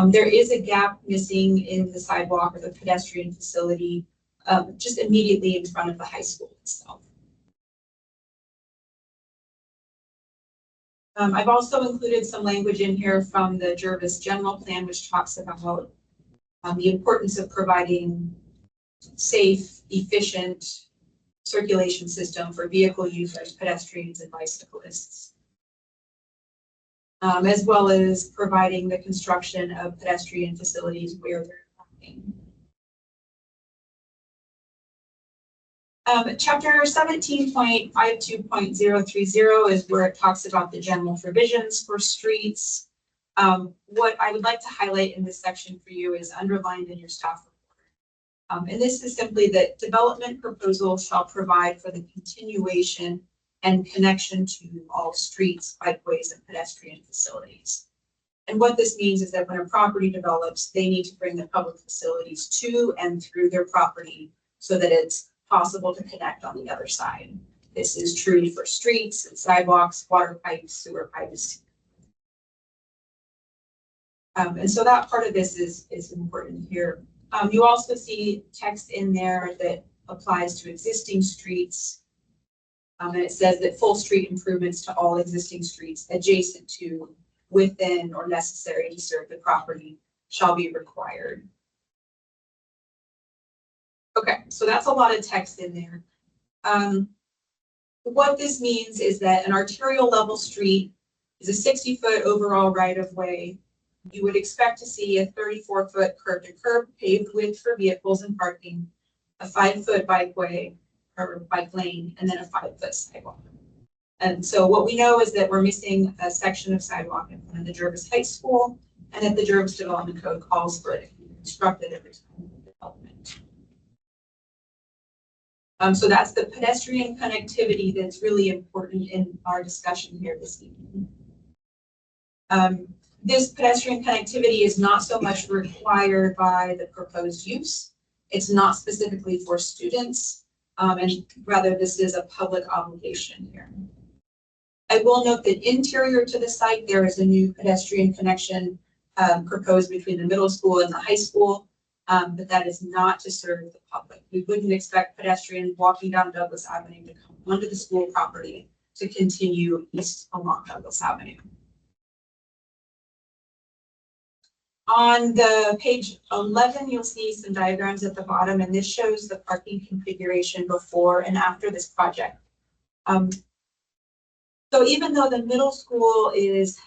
There is a gap missing in the sidewalk or the pedestrian facility just immediately in front of the high school itself. I've also included some language in here from the Jervis General Plan, which talks about the importance of providing safe, efficient circulation system for vehicle users, pedestrians, and bicyclists, as well as providing the construction of pedestrian facilities where they're parking. Chapter 17.52.030 is where it talks about the general provisions for streets. What I would like to highlight in this section for you is underlined in your staff report. And this is simply that development proposals shall provide for the continuation and connection to all streets, bikeways, and pedestrian facilities. And what this means is that when a property develops, they need to bring the public facilities to and through their property so that it's possible to connect on the other side. This is true for streets and sidewalks, water pipes, sewer pipes. And so that part of this is important here. You also see text in there that applies to existing streets. And it says that full street improvements to all existing streets adjacent to, within, or necessary to serve the property shall be required. Okay, so that's a lot of text in there. What this means is that an arterial level street is a 60-foot overall right-of-way. You would expect to see a 34-foot curb-to-curb paved width for vehicles and parking, a 5-foot bikeway or bike lane, and then a 5-foot sidewalk. And so what we know is that we're missing a section of sidewalk in front of the Jervis High School, and that the Jervis Development Code calls for it to be constructed every time of development. So that's the pedestrian connectivity that's really important in our discussion here this evening. This pedestrian connectivity is not so much required by the proposed use. It's not specifically for students, and rather this is a public obligation here. I will note that interior to the site, there is a new pedestrian connection proposed between the middle school and the high school. But that is not to serve the public. We wouldn't expect pedestrians walking down Douglas Avenue to come onto the school property to continue east along Douglas Avenue. On the page 11, you'll see some diagrams at the bottom, and this shows the parking configuration before and after this project. So even though the middle school is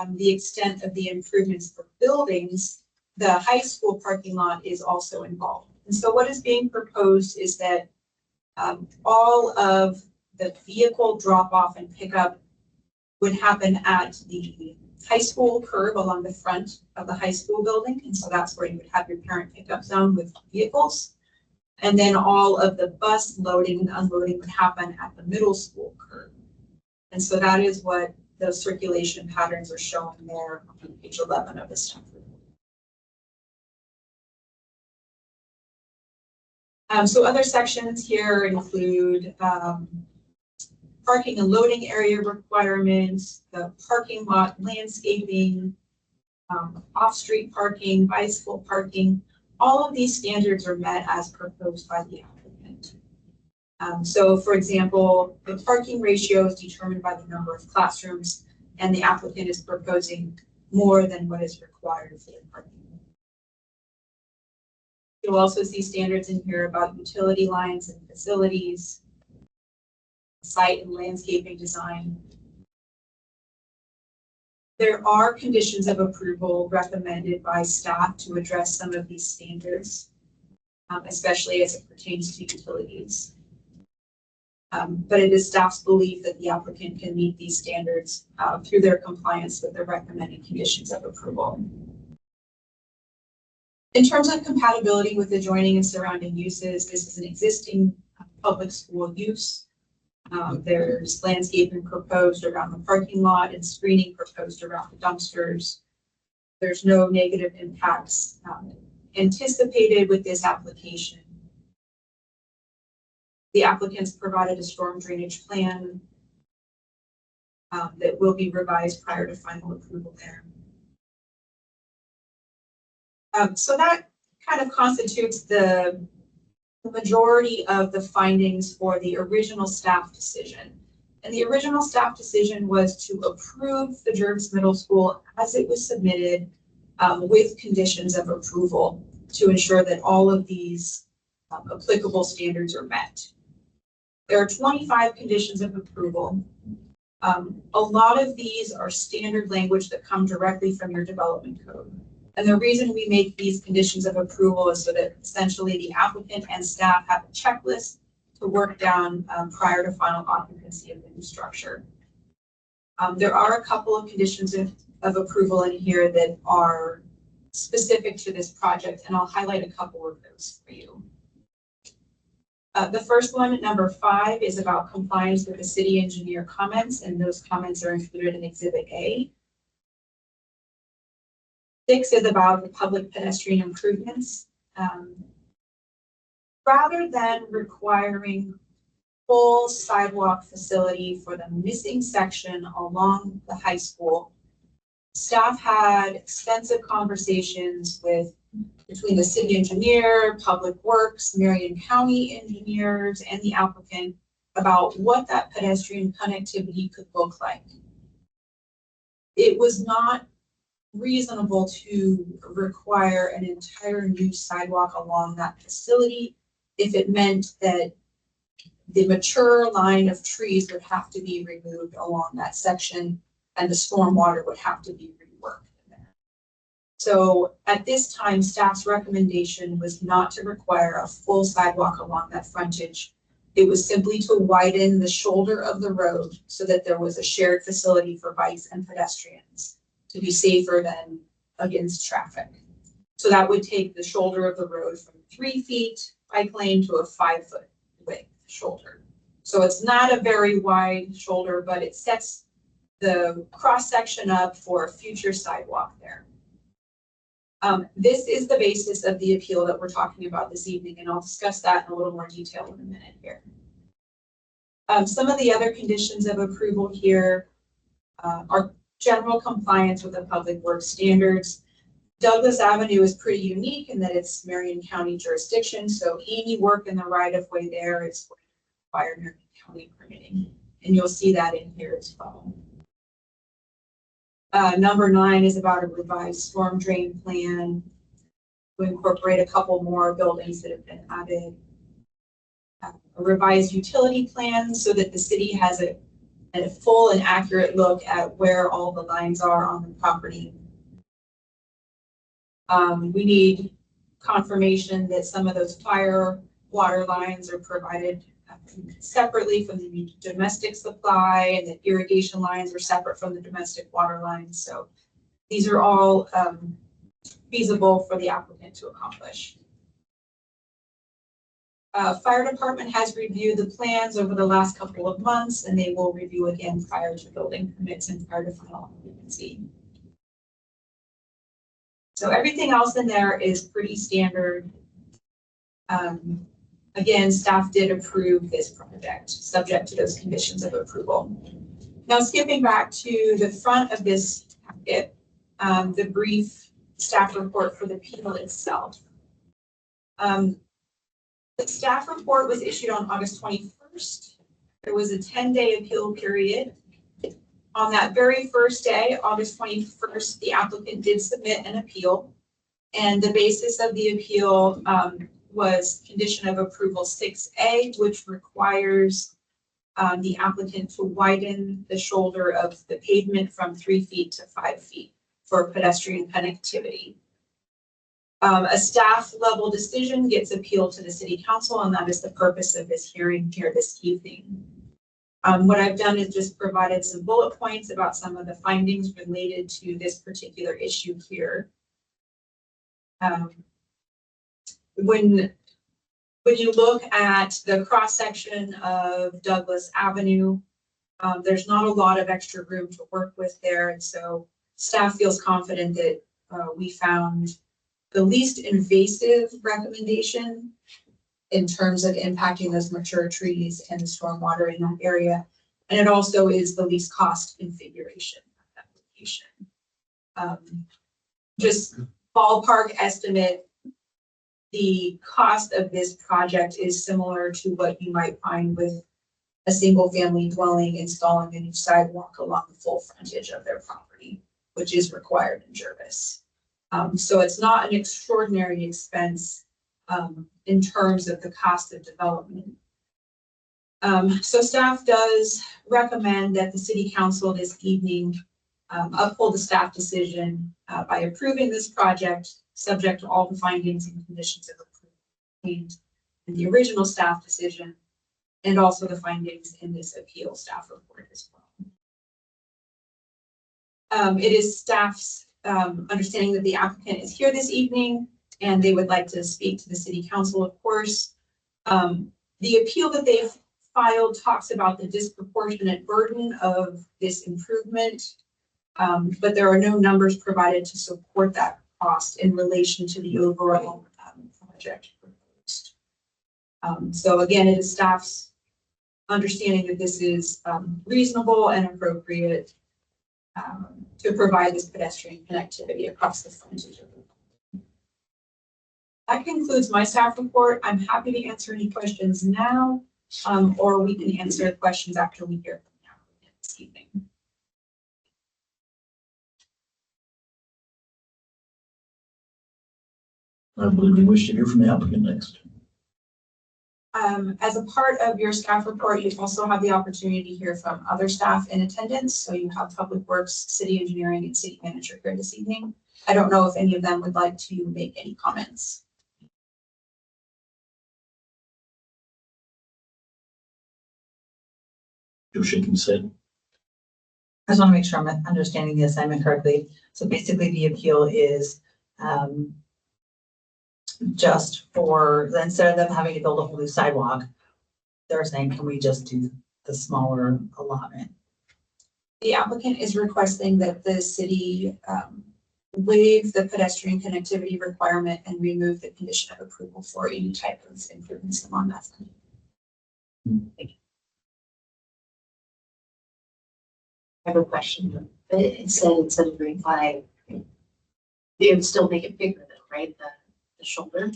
the extent of the improvements for buildings, the high school parking lot is also involved. And so what is being proposed is that all of the vehicle drop-off and pickup would happen at the high school curb along the front of the high school building. And so that's where you would have your parent pickup zone with vehicles. And then all of the bus loading and unloading would happen at the middle school curb. And so that is what those circulation patterns are shown there on page 11 of the staff report. So other sections here include parking and loading area requirements, the parking lot landscaping, off-street parking, bicycle parking. All of these standards are met as proposed by the applicant. So for example, the parking ratio is determined by the number of classrooms, and the applicant is proposing more than what is required for the parking. You'll also see standards in here about utility lines and facilities, site and landscaping design. There are conditions of approval recommended by staff to address some of these standards, especially as it pertains to utilities. But it is staff's belief that the applicant can meet these standards through their compliance with the recommended conditions of approval. In terms of compatibility with adjoining and surrounding uses, this is an existing public school use. There's landscaping proposed around the parking lot and screening proposed around the dumpsters. There's no negative impacts anticipated with this application. The applicants provided a storm drainage plan that will be revised prior to final approval there. So that kind of constitutes the majority of the findings for the original staff decision. And the original staff decision was to approve the Jervis Middle School as it was submitted with conditions of approval to ensure that all of these applicable standards are met. There are 25 conditions of approval. A lot of these are standard language that come directly from your development code. And the reason we make these conditions of approval is so that essentially the applicant and staff have a checklist to work down prior to final occupancy of the new structure. There are a couple of conditions of approval in here that are specific to this project, and I'll highlight a couple of those for you. The first one, number 5, is about compliance with the city engineer comments, and those comments are included in Exhibit A. 6 is about the public pedestrian improvements. Rather than requiring full sidewalk facility for the missing section along the high school, staff had extensive conversations between the city engineer, Public Works, Marion County engineers, and the applicant about what that pedestrian connectivity could look like. It was not reasonable to require an entire new sidewalk along that facility if it meant that the mature line of trees would have to be removed along that section and the stormwater would have to be reworked in there. So at this time, staff's recommendation was not to require a full sidewalk along that frontage. It was simply to widen the shoulder of the road so that there was a shared facility for bikes and pedestrians to be safer than against traffic. So that would take the shoulder of the road from 3 feet bike lane to a 5-foot width shoulder. So it's not a very wide shoulder, but it sets the cross section up for a future sidewalk there. This is the basis of the appeal that we're talking about this evening, and I'll discuss that in a little more detail in a minute here. Some of the other conditions of approval here are general compliance with the Public Works standards. Douglas Avenue is pretty unique in that it's Marion County jurisdiction, so any work in the right-of-way there is going to require Marion County permitting, and you'll see that in here as well. Number 9 is about a revised storm drain plan to incorporate a couple more buildings that have been added. A revised utility plan so that the city has a full and accurate look at where all the lines are on the property. We need confirmation that some of those fire water lines are provided separately from the domestic supply, and that irrigation lines are separate from the domestic water lines. So these are all feasible for the applicant to accomplish. Fire department has reviewed the plans over the last couple of months, and they will review again prior to building permits and prior to final occupancy. So everything else in there is pretty standard. Again, staff did approve this project, subject to those conditions of approval. Now, skipping back to the front of this packet, the brief staff report for the appeal itself. The staff report was issued on August 21st. There was a 10-day appeal period. On that very first day, August 21st, the applicant did submit an appeal, and the basis of the appeal was condition of approval 6A, which requires the applicant to widen the shoulder of the pavement from 3 feet to 5 feet for pedestrian connectivity. A staff level decision gets appealed to the city council, and that is the purpose of this hearing here this evening. What I've done is just provided some bullet points about some of the findings related to this particular issue here. When you look at the cross section of Douglas Avenue, there's not a lot of extra room to work with there, and so staff feels confident that we found the least invasive recommendation in terms of impacting those mature trees and the stormwater in that area. And it also is the least cost configuration of that location. Just ballpark estimate, the cost of this project is similar to what you might find with a single family dwelling installing a new sidewalk along the full frontage of their property, which is required in Jervis. So it's not an extraordinary expense in terms of the cost of development. So staff does recommend that the city council this evening uphold the staff decision by approving this project, subject to all the findings and conditions of approval in the original staff decision, and also the findings in this appeal staff report as well. It is staff's understanding that the applicant is here this evening, and they would like to speak to the city council, of course. The appeal that they've filed talks about the disproportionate burden of this improvement, but there are no numbers provided to support that cost in relation to the overall project proposed. So again, it is staff's understanding that this is reasonable and appropriate to provide this pedestrian connectivity across the frontage of the. That concludes my staff report. I'm happy to answer any questions now, or we can answer questions after we hear from the applicant this evening. I believe we wish to hear from the applicant next. As a part of your staff report, you also have the opportunity to hear from other staff in attendance. So you have Public Works, City Engineering, and City Manager here this evening. I don't know if any of them would like to make any comments. Joe shaking his head. I just want to make sure I'm understanding the assignment correctly. So basically the appeal is just for, instead of them having to build a whole new sidewalk, they're saying, can we just do the smaller allotment? The applicant is requesting that the city waive the pedestrian connectivity requirement and remove the condition of approval for any type of improvements along that front. I have a question. It said instead of grade 5, they would still make it bigger though, right? The shoulder.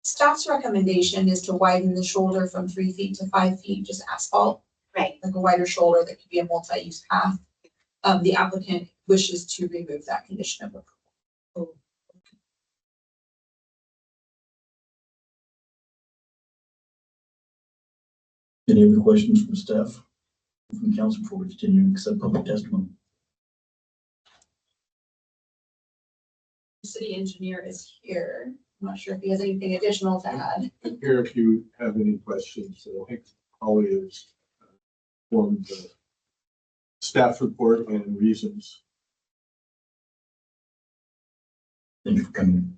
Staff's recommendation is to widen the shoulder from 3 feet to 5 feet, just asphalt. Right. Like a wider shoulder that could be a multi-use path. The applicant wishes to remove that condition of approval. Any other questions from staff, from council before we continue to accept public testimony? The city engineer is here. I'm not sure if he has anything additional to add. Here, if you have any questions, I think Holly has formed the staff report and reasons. Thank you for coming.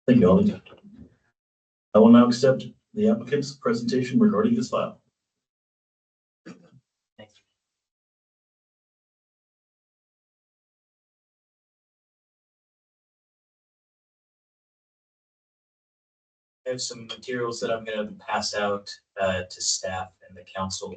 Thank you, Ollie. I will now accept the applicant's presentation regarding this file. I have some materials that I'm going to pass out to staff and the council.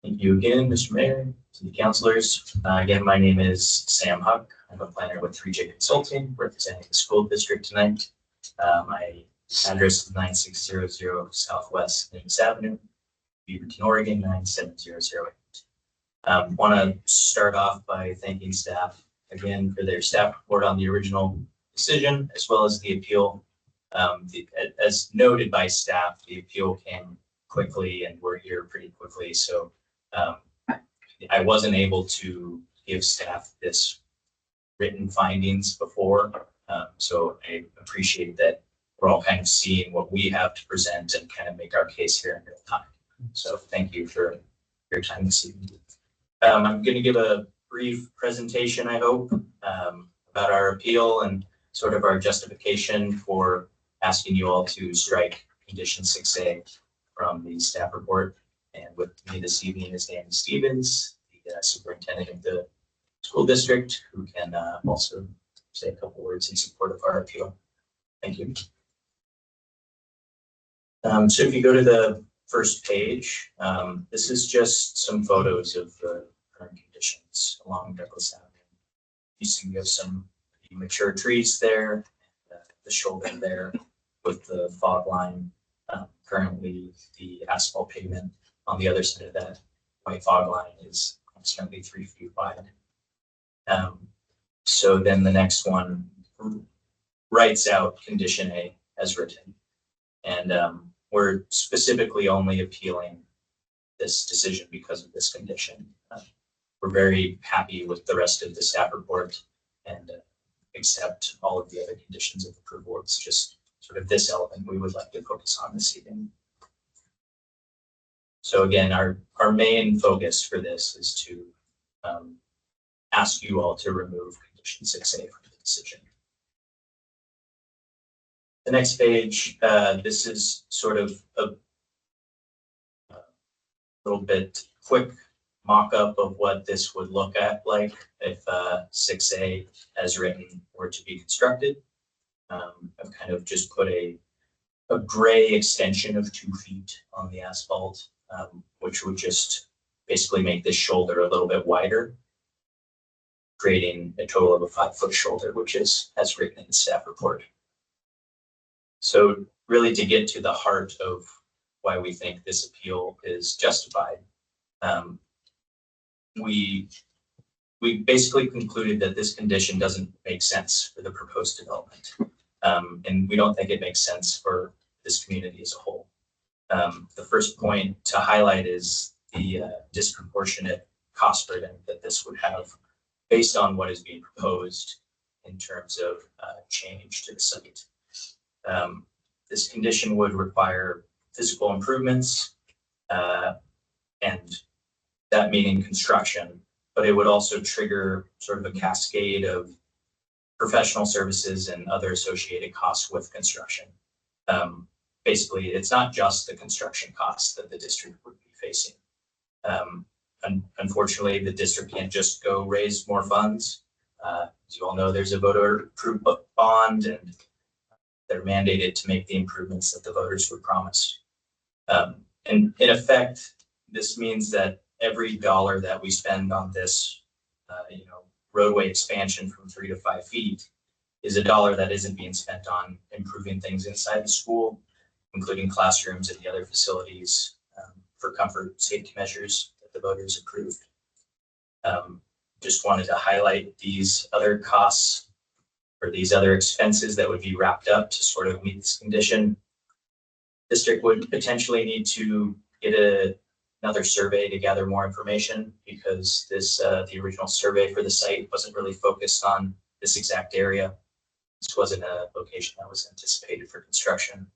Thank you again, Mr. Mayor, to the councilors. Again, my name is Sam Huck. I'm a planner with 3J Consulting, representing the school district tonight. My address is 9600 Southwest Nimitz Avenue, Beaverton, Oregon, 97008. Want to start off by thanking staff again for their staff report on the original decision, as well as the appeal. As noted by staff, the appeal came quickly and we're here pretty quickly. So I wasn't able to give staff this written findings before. So I appreciate that we're all kind of seeing what we have to present and kind of make our case here in real time. So thank you for your time this evening. I'm going to give a brief presentation, I hope, about our appeal and sort of our justification for asking you all to strike condition 6A from the staff report. And with me this evening is Danny Stevens, the superintendent of the school district, who can also say a couple words in support of our appeal. Thank you. So if you go to the first page, this is just some photos of the current conditions along Douglas Avenue. You see we have some mature trees there, the shoulder there with the fog line. Currently, the asphalt pavement on the other side of that white fog line is approximately 3 feet wide. So then the next one writes out condition A as written. And we're specifically only appealing this decision because of this condition. We're very happy with the rest of the staff report and accept all of the other conditions of approval. It's just sort of this element we would like to focus on this evening. So again, our main focus for this is to ask you all to remove condition 6A from the decision. The next page, this is sort of a little bit quick mock-up of what this would look at like if 6A as written were to be constructed. I've kind of just put a gray extension of 2 feet on the asphalt, which would just basically make this shoulder a little bit wider, creating a total of a 5-foot shoulder, which is as written in the staff report. So really to get to the heart of why we think this appeal is justified, we basically concluded that this condition doesn't make sense for the proposed development. And we don't think it makes sense for this community as a whole. The first point to highlight is the disproportionate cost burden that this would have based on what is being proposed in terms of change to the site. This condition would require physical improvements, and that meaning construction, but it would also trigger sort of a cascade of professional services and other associated costs with construction. basically, it's not just the construction costs that the district would be facing. Unfortunately, the district can't just go raise more funds. As you all know, there's a voter approved bond, and they're mandated to make the improvements that the voters were promised. And in effect, this means that every dollar that we spend on this, roadway expansion from 3 to 5 feet is a dollar that isn't being spent on improving things inside the school, including classrooms and the other facilities for comfort safety measures that the voters approved. Just wanted to highlight these other costs or these other expenses that would be wrapped up to sort of meet this condition. District would potentially need to get another survey to gather more information, because the original survey for the site wasn't really focused on this exact area. This wasn't a location that was anticipated for construction.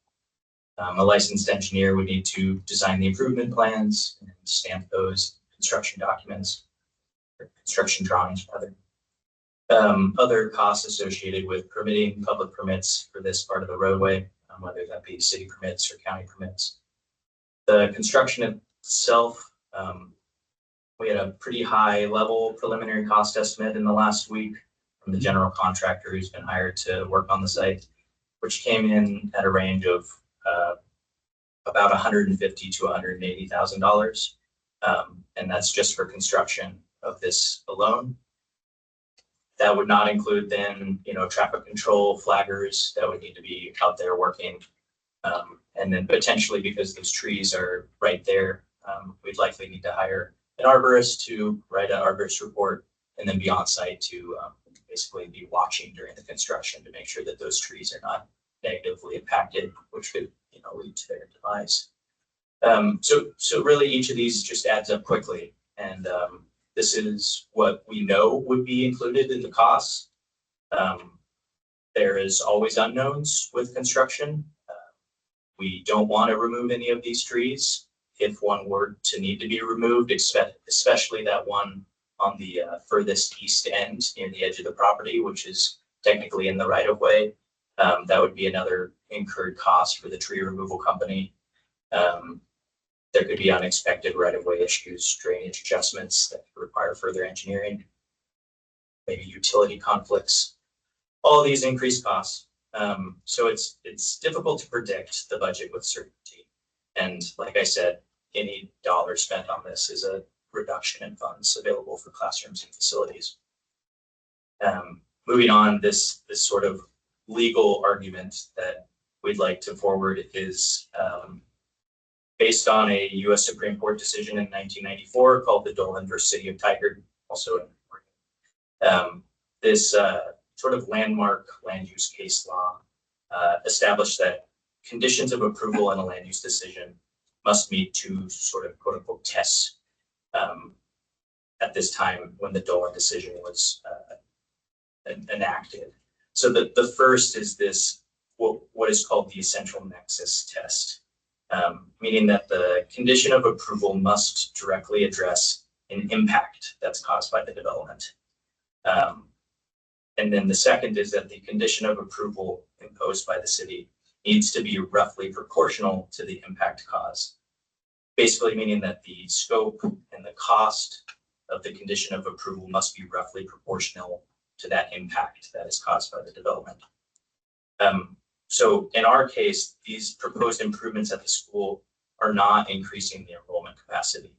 A licensed engineer would need to design the improvement plans and stamp those construction documents, or construction drawings rather. Other costs associated with permitting, public permits for this part of the roadway, whether that be city permits or county permits. The construction itself, we had a pretty high level preliminary cost estimate in the last week from the general contractor who's been hired to work on the site, which came in at a range of about $150,000 to $180,000. And that's just for construction of this alone. That would not include then, traffic control flaggers that would need to be out there working. And then potentially, because those trees are right there, we'd likely need to hire an arborist to write an arborist report and then be on site to basically be watching during the construction to make sure that those trees are not negatively impacted, which could, lead to their demise. So really each of these just adds up quickly. And this is what we know would be included in the costs. There is always unknowns with construction. We don't want to remove any of these trees. If one were to need to be removed, especially that one on the furthest east end near the edge of the property, which is technically in the right of way, that would be another incurred cost for the tree removal company. There could be unexpected right of way issues, drainage adjustments that could require further engineering, maybe utility conflicts, all of these increased costs. So it's difficult to predict the budget with certainty. And like I said, any dollar spent on this is a reduction in funds available for classrooms and facilities. Moving on, this sort of legal argument that we'd like to forward is based on a U.S. Supreme Court decision in 1994 called the Dolan versus City of Tigard, also in Oregon. This sort of landmark land use case law established that conditions of approval in a land use decision must meet two sort of quote unquote tests at this time when the Dolan decision was enacted. So the first is this, what is called the essential nexus test, meaning that the condition of approval must directly address an impact that's caused by the development. And then the second is that the condition of approval imposed by the city needs to be roughly proportional to the impact caused. Basically meaning that the scope and the cost of the condition of approval must be roughly proportional to that impact that is caused by the development. So in our case, these proposed improvements at the school are not increasing the enrollment capacity.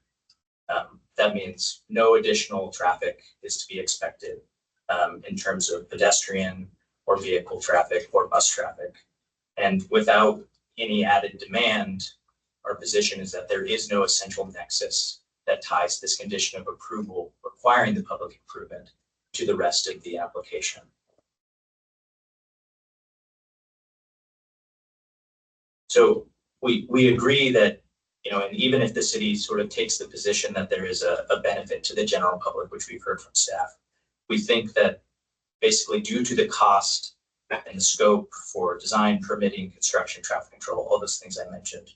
That means no additional traffic is to be expected in terms of pedestrian or vehicle traffic or bus traffic. And without any added demand, our position is that there is no essential nexus that ties this condition of approval requiring the public improvement to the rest of the application. So we agree that, and even if the city sort of takes the position that there is a benefit to the general public, which we've heard from staff, we think that basically due to the cost and the scope for design, permitting, construction, traffic control, all those things I mentioned,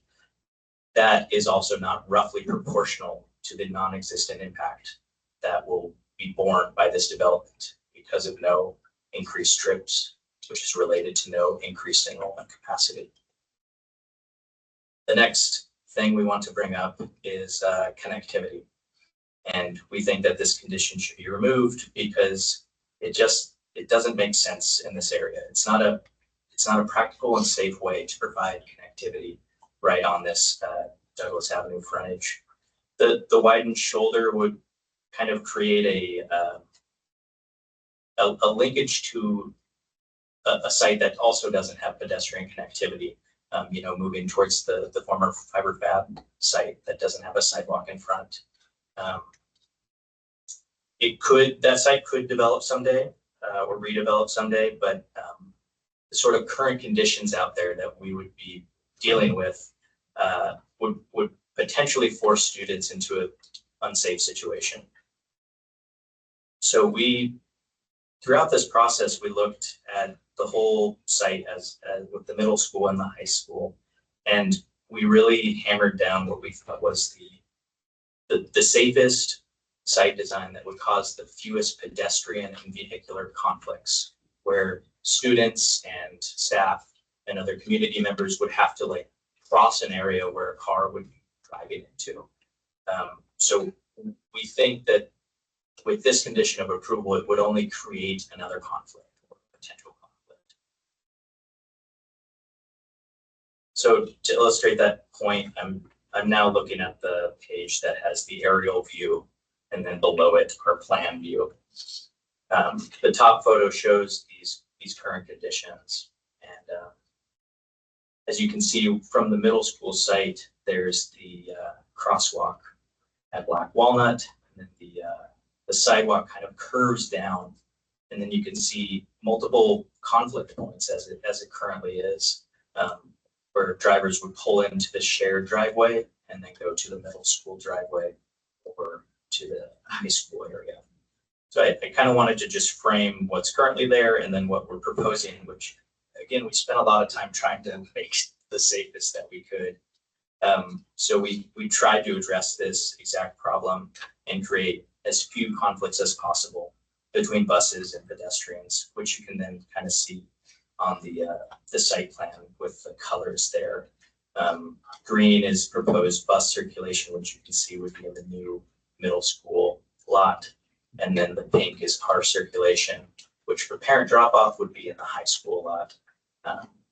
that is also not roughly proportional to the non-existent impact that will be borne by this development because of no increased trips, which is related to no increased enrollment capacity. The next thing we want to bring up is connectivity. And we think that this condition should be removed because it doesn't make sense in this area. It's not a practical and safe way to provide connectivity right on this Douglas Avenue frontage. The widened shoulder would kind of create a linkage to a site that also doesn't have pedestrian connectivity. Moving towards the former fiber fab site that doesn't have a sidewalk in front. That site could develop someday or redevelop someday, but the sort of current conditions out there that we would be dealing with would potentially force students into an unsafe situation. So throughout this process, we looked at the whole site as with the middle school and the high school, and we really hammered down what we thought was the safest site design that would cause the fewest pedestrian and vehicular conflicts, where students and staff and other community members would have to cross an area where a car would be driving into. So we think that with this condition of approval, it would only create another conflict or potential conflict. So to illustrate that point, I'm now looking at the page that has the aerial view, and then below it our plan view. The top photo shows these current conditions, and as you can see from the middle school site, there's the crosswalk at Black Walnut, and then the sidewalk kind of curves down, and then you can see multiple conflict points as it currently is, where drivers would pull into the shared driveway and then go to the middle school driveway or to the high school area. So I kind of wanted to just frame what's currently there and then what we're proposing, which again, we spent a lot of time trying to make the safest that we could. So we tried to address this exact problem and create as few conflicts as possible between buses and pedestrians, which you can then kind of see on the site plan with the colors there. Green is proposed bus circulation, which you can see would be in the new middle school lot. And then the pink is car circulation, which for parent drop-off would be in the high school lot.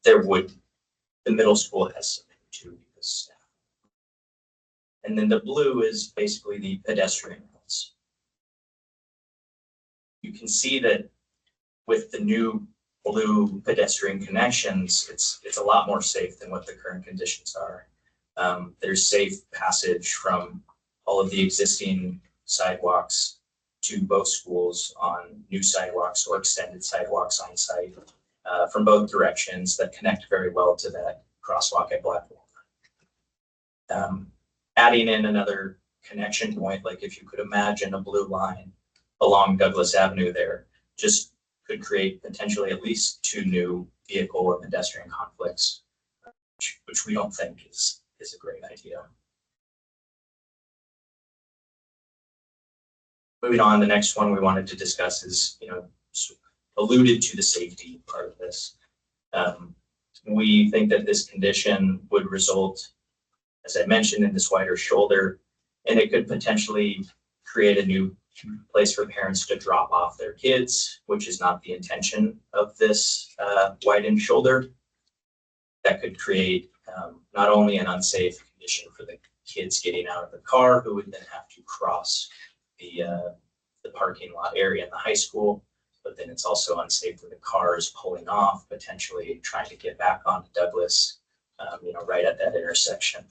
The middle school has something too, because staff. And then the blue is basically the pedestrian routes. You can see that with the new blue pedestrian connections, it's a lot more safe than what the current conditions are. There's safe passage from all of the existing sidewalks to both schools on new sidewalks or extended sidewalks on site from both directions that connect very well to that crosswalk at Black Walnut. Adding in another connection point, like if you could imagine a blue line along Douglas Avenue there, just could create potentially at least 2 new vehicle or pedestrian conflicts, which we don't think is a great idea. Moving on, the next one we wanted to discuss is, alluded to the safety part of this. We think that this condition would result, as I mentioned, in this wider shoulder, and it could potentially create a new place for parents to drop off their kids, which is not the intention of this widened shoulder. That could create not only an unsafe condition for the kids getting out of the car, who would then have to cross the parking lot area in the high school, but then it's also unsafe for the cars pulling off, potentially trying to get back onto Douglas, right at that intersection.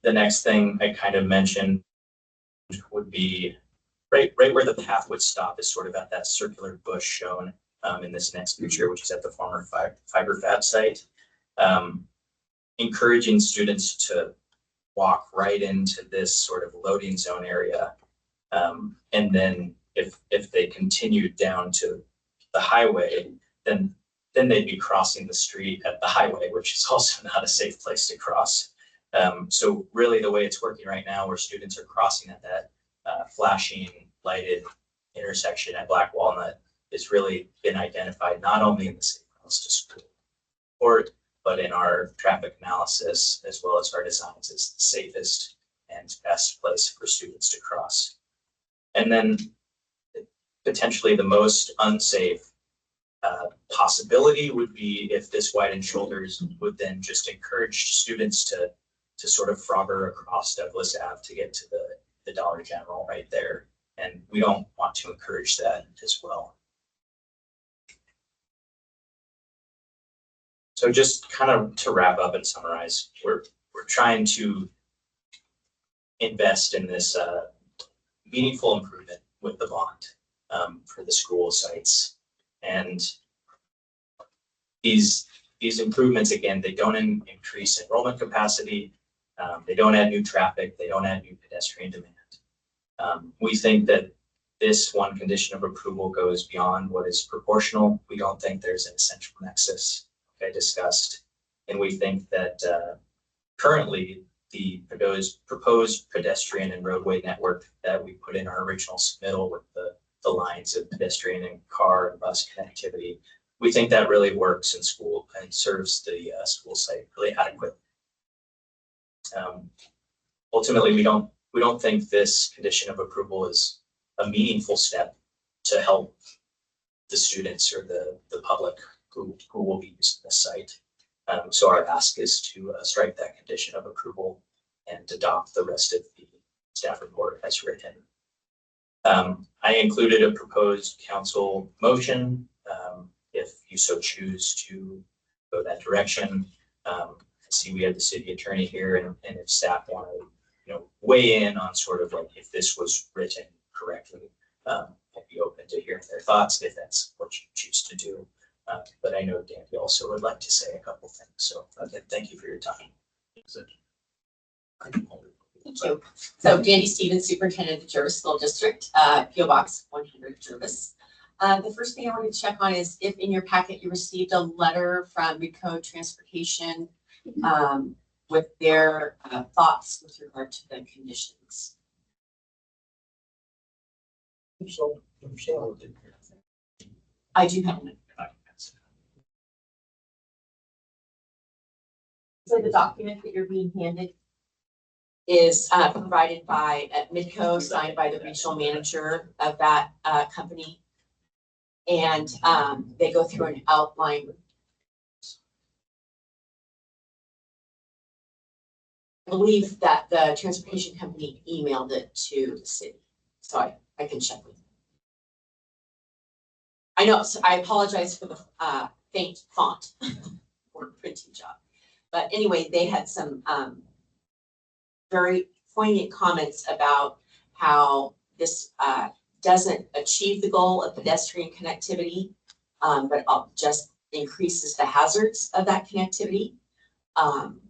The next thing I kind of mentioned would be right where the path would stop is sort of at that circular bush shown in this next picture, which is at the former fiber fab site. Encouraging students to walk right into this sort of loading zone area. And then if they continued down to the highway, then they'd be crossing the street at the highway, which is also not a safe place to cross. So really the way it's working right now, where students are crossing at that flashing lighted intersection at Black Walnut, is really been identified not only in the safe miles to school. But in our traffic analysis, as well as our designs, is the safest and best place for students to cross. And then potentially the most unsafe possibility would be if this widened shoulders would then just encourage students to sort of frogger across Douglas Ave to get to the Dollar General right there. And we don't want to encourage that as well. So just kind of to wrap up and summarize, we're trying to invest in this meaningful improvement with the bond for the school sites. And these improvements, again, they don't increase enrollment capacity, they don't add new traffic, they don't add new pedestrian demand. We think that this one condition of approval goes beyond what is proportional. We don't think there's an essential nexus, like I discussed. And we think that currently the proposed pedestrian and roadway network that we put in our original submittal with the lines of pedestrian and car and bus connectivity, we think that really works in school and serves the school site really adequately. Ultimately, we don't think this condition of approval is a meaningful step to help the students or the public who will be using this site. So our ask is to strike that condition of approval and adopt the rest of the staff report as written. I included a proposed council motion if you so choose to go that direction. I see we have the city attorney here, and if staff want to weigh in on sort of like if this was written correctly, I'd be open to hearing their thoughts if that's what you choose to do. But I know Dandy also would like to say a couple things. So again, thank you for your time. Thank you. So Dandy Stevens, Superintendent of the Jervis School District, PO Box 100 Jervis. The first thing I wanted to check on is if in your packet you received a letter from Recode Transportation with their thoughts with regard to the conditions. I do have one. So the document that you're being handed is provided by Midco, signed by the regional manager of that company. And they go through an outline. I believe that the transportation company emailed it to the city, so I can check with them. I know, so I apologize for the faint font or printing job. But anyway, they had some very poignant comments about how this doesn't achieve the goal of pedestrian connectivity, but just increases the hazards of that connectivity. And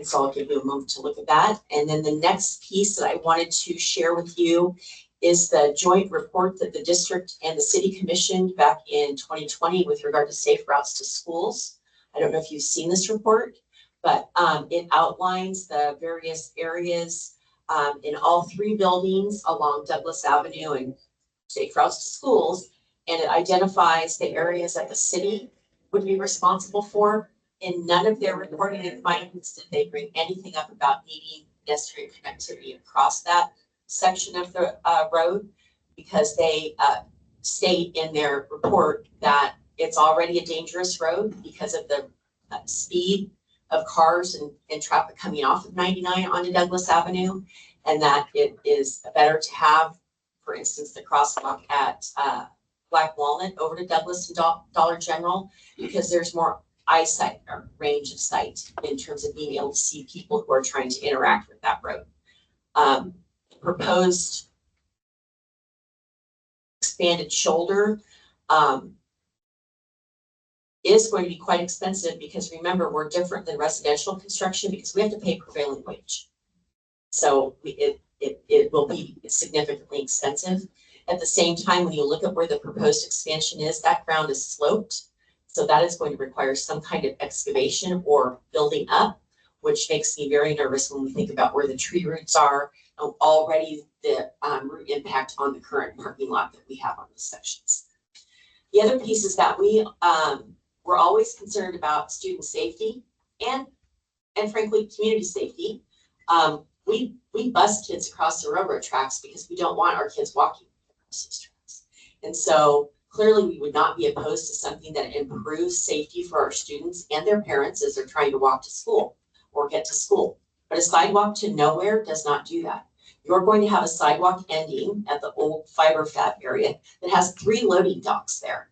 so I'll give you a moment to look at that. And then the next piece that I wanted to share with you is the joint report that the district and the city commissioned back in 2020 with regard to safe routes to schools. I don't know if you've seen this report, but it outlines the various areas in all three buildings along Douglas Avenue and safe routes to schools. And it identifies the areas that the city would be responsible for. In none of their reporting findings did they bring anything up about needing pedestrian connectivity across that section of the road, because they state in their report that it's already a dangerous road because of the speed of cars and traffic coming off of 99 onto Douglas Avenue, and that it is better to have, for instance, the crosswalk at Black Walnut over to Douglas and Dollar General, because there's more eyesight or range of sight in terms of being able to see people who are trying to interact with that road. Proposed expanded shoulder is going to be quite expensive, because remember, we're different than residential construction because we have to pay prevailing wage. So it will be significantly expensive. At the same time, when you look at where the proposed expansion is, that ground is sloped. So that is going to require some kind of excavation or building up, which makes me very nervous when we think about where the tree roots are, and already the root impact on the current parking lot that we have on those sections. The other pieces that we we're always concerned about student safety and frankly, community safety. We bus kids across the railroad tracks because we don't want our kids walking across those tracks. And so clearly we would not be opposed to something that improves safety for our students and their parents as they're trying to walk to school or get to school. But a sidewalk to nowhere does not do that. You're going to have a sidewalk ending at the old fiber fab area that has 3 loading docks there.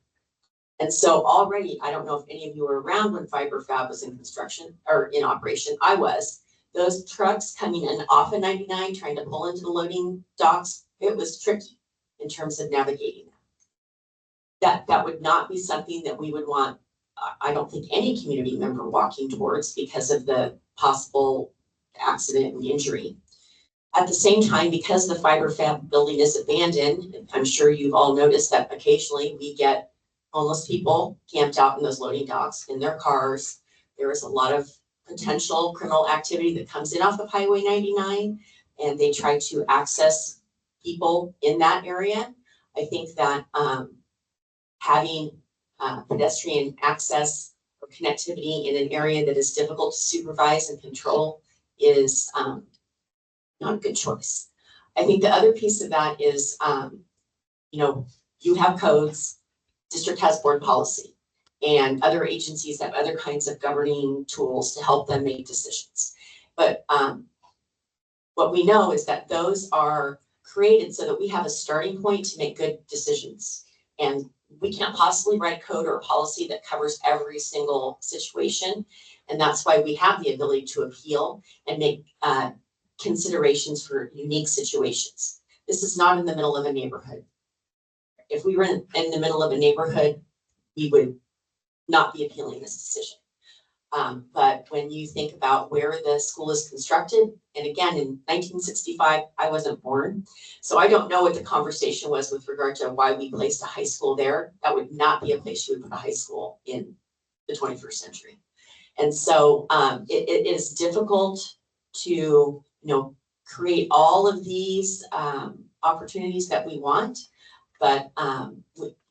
And so already, I don't know if any of you were around when fiber fab was in construction or in operation. I was. Those trucks coming in off of 99, trying to pull into the loading docks, it was tricky in terms of navigating that. That would not be something that we would want, I don't think, any community member walking towards because of the possible accident and injury. At the same time, because the fiber fab building is abandoned, I'm sure you've all noticed that occasionally we get homeless people camped out in those loading docks in their cars. There is a lot of potential criminal activity that comes in off of Highway 99, and they try to access people in that area. I think that having pedestrian access or connectivity in an area that is difficult to supervise and control is not a good choice. I think the other piece of that is, you have codes, district has board policy, and other agencies have other kinds of governing tools to help them make decisions. But what we know is that those are created so that we have a starting point to make good decisions. And we can't possibly write a code or a policy that covers every single situation. And that's why we have the ability to appeal and make considerations for unique situations. This is not in the middle of a neighborhood. If we were in the middle of a neighborhood, we would not be appealing this decision. But when you think about where the school is constructed, and again, in 1965, I wasn't born, so I don't know what the conversation was with regard to why we placed a high school there. That would not be a place you would put a high school in the 21st century. And so it is difficult to create all of these opportunities that we want, but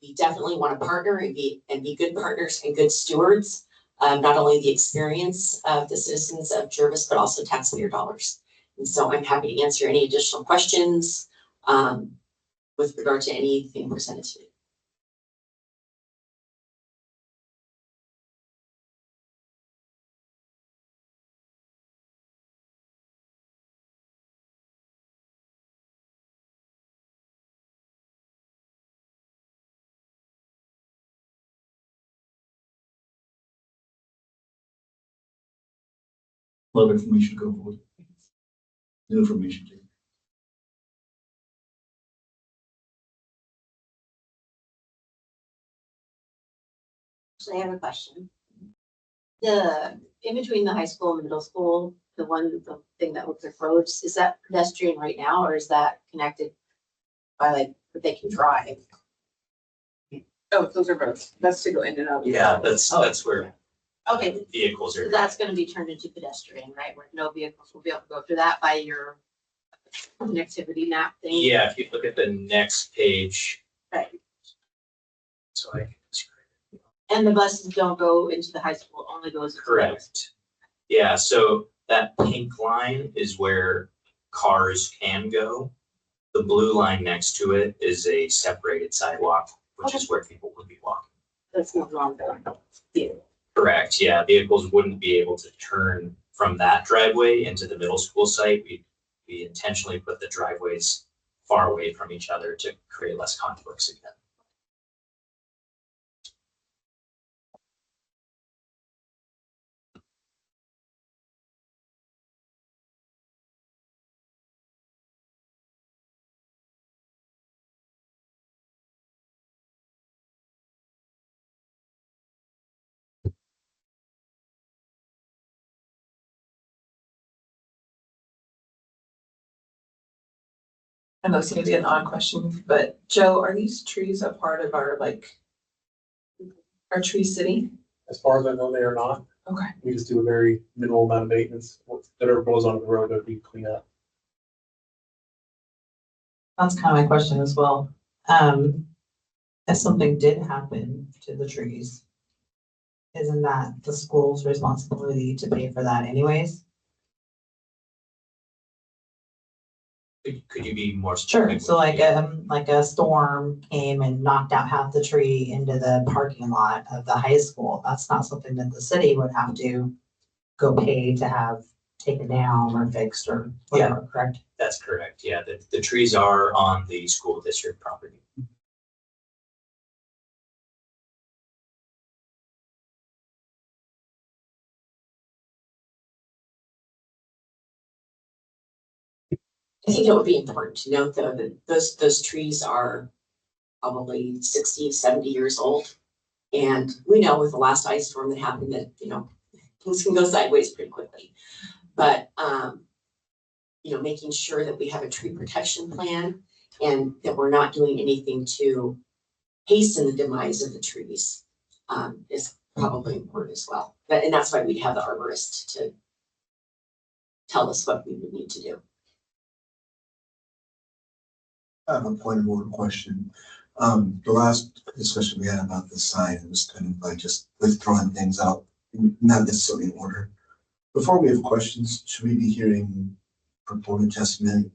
we definitely want to partner and be good partners and good stewards of not only the experience of the citizens of Jervis, but also taxpayer dollars. And so I'm happy to answer any additional questions with regard to anything presented today. A lot of information to go forward. New information too. So I have a question. In between the high school and middle school, the thing that looks like roads, is that pedestrian right now, or is that connected by that they can drive? Oh, those are both. That's to go in and out. Yeah, that's where Okay, vehicles so are. that's gonna be turned into pedestrian, right? Where no vehicles will be able to go through that by your connectivity map thing? Yeah, if you look at the next page. Right. So I can describe it. And the buses don't go into the high school, only goes. into the middle school. Correct. Yeah, so that pink line is where cars can go. The blue line next to it is a separated sidewalk, which is where people would be walking. That's no longer. Yeah. Correct, yeah, vehicles wouldn't be able to turn from that driveway into the middle school site. We intentionally put the driveways far away from each other to create less conflicts again. I know it's gonna be an odd question, but Joe, are these trees a part of our our tree city? As far as I know, they are not. Okay. We just do a very minimal amount of maintenance. Whatever goes on the road, that we clean up. That's kind of my question as well. If something did happen to the trees, isn't that the school's responsibility to pay for that anyways? Could you be more? Sure, specific? so like a storm came and knocked out half the tree into the parking lot of the high school. That's not something that the city would have to go pay to have taken down or fixed or whatever, correct? That's correct. Yeah, the trees are on the school district property. I think it would be important to note though that those trees are probably 60, 70 years old. And we know with the last ice storm that happened that, you know, things can go sideways pretty quickly. But, you know, making sure that we have a tree protection plan and that we're not doing anything to hasten the demise of the trees is probably important as well. And that's why we'd have the arborist to tell us what we would need to do. I have a point of order question. The last discussion we had about the sign, it was kind of like just withdrawing things out, not necessarily in order. Before we have questions, should we be hearing proponent testimony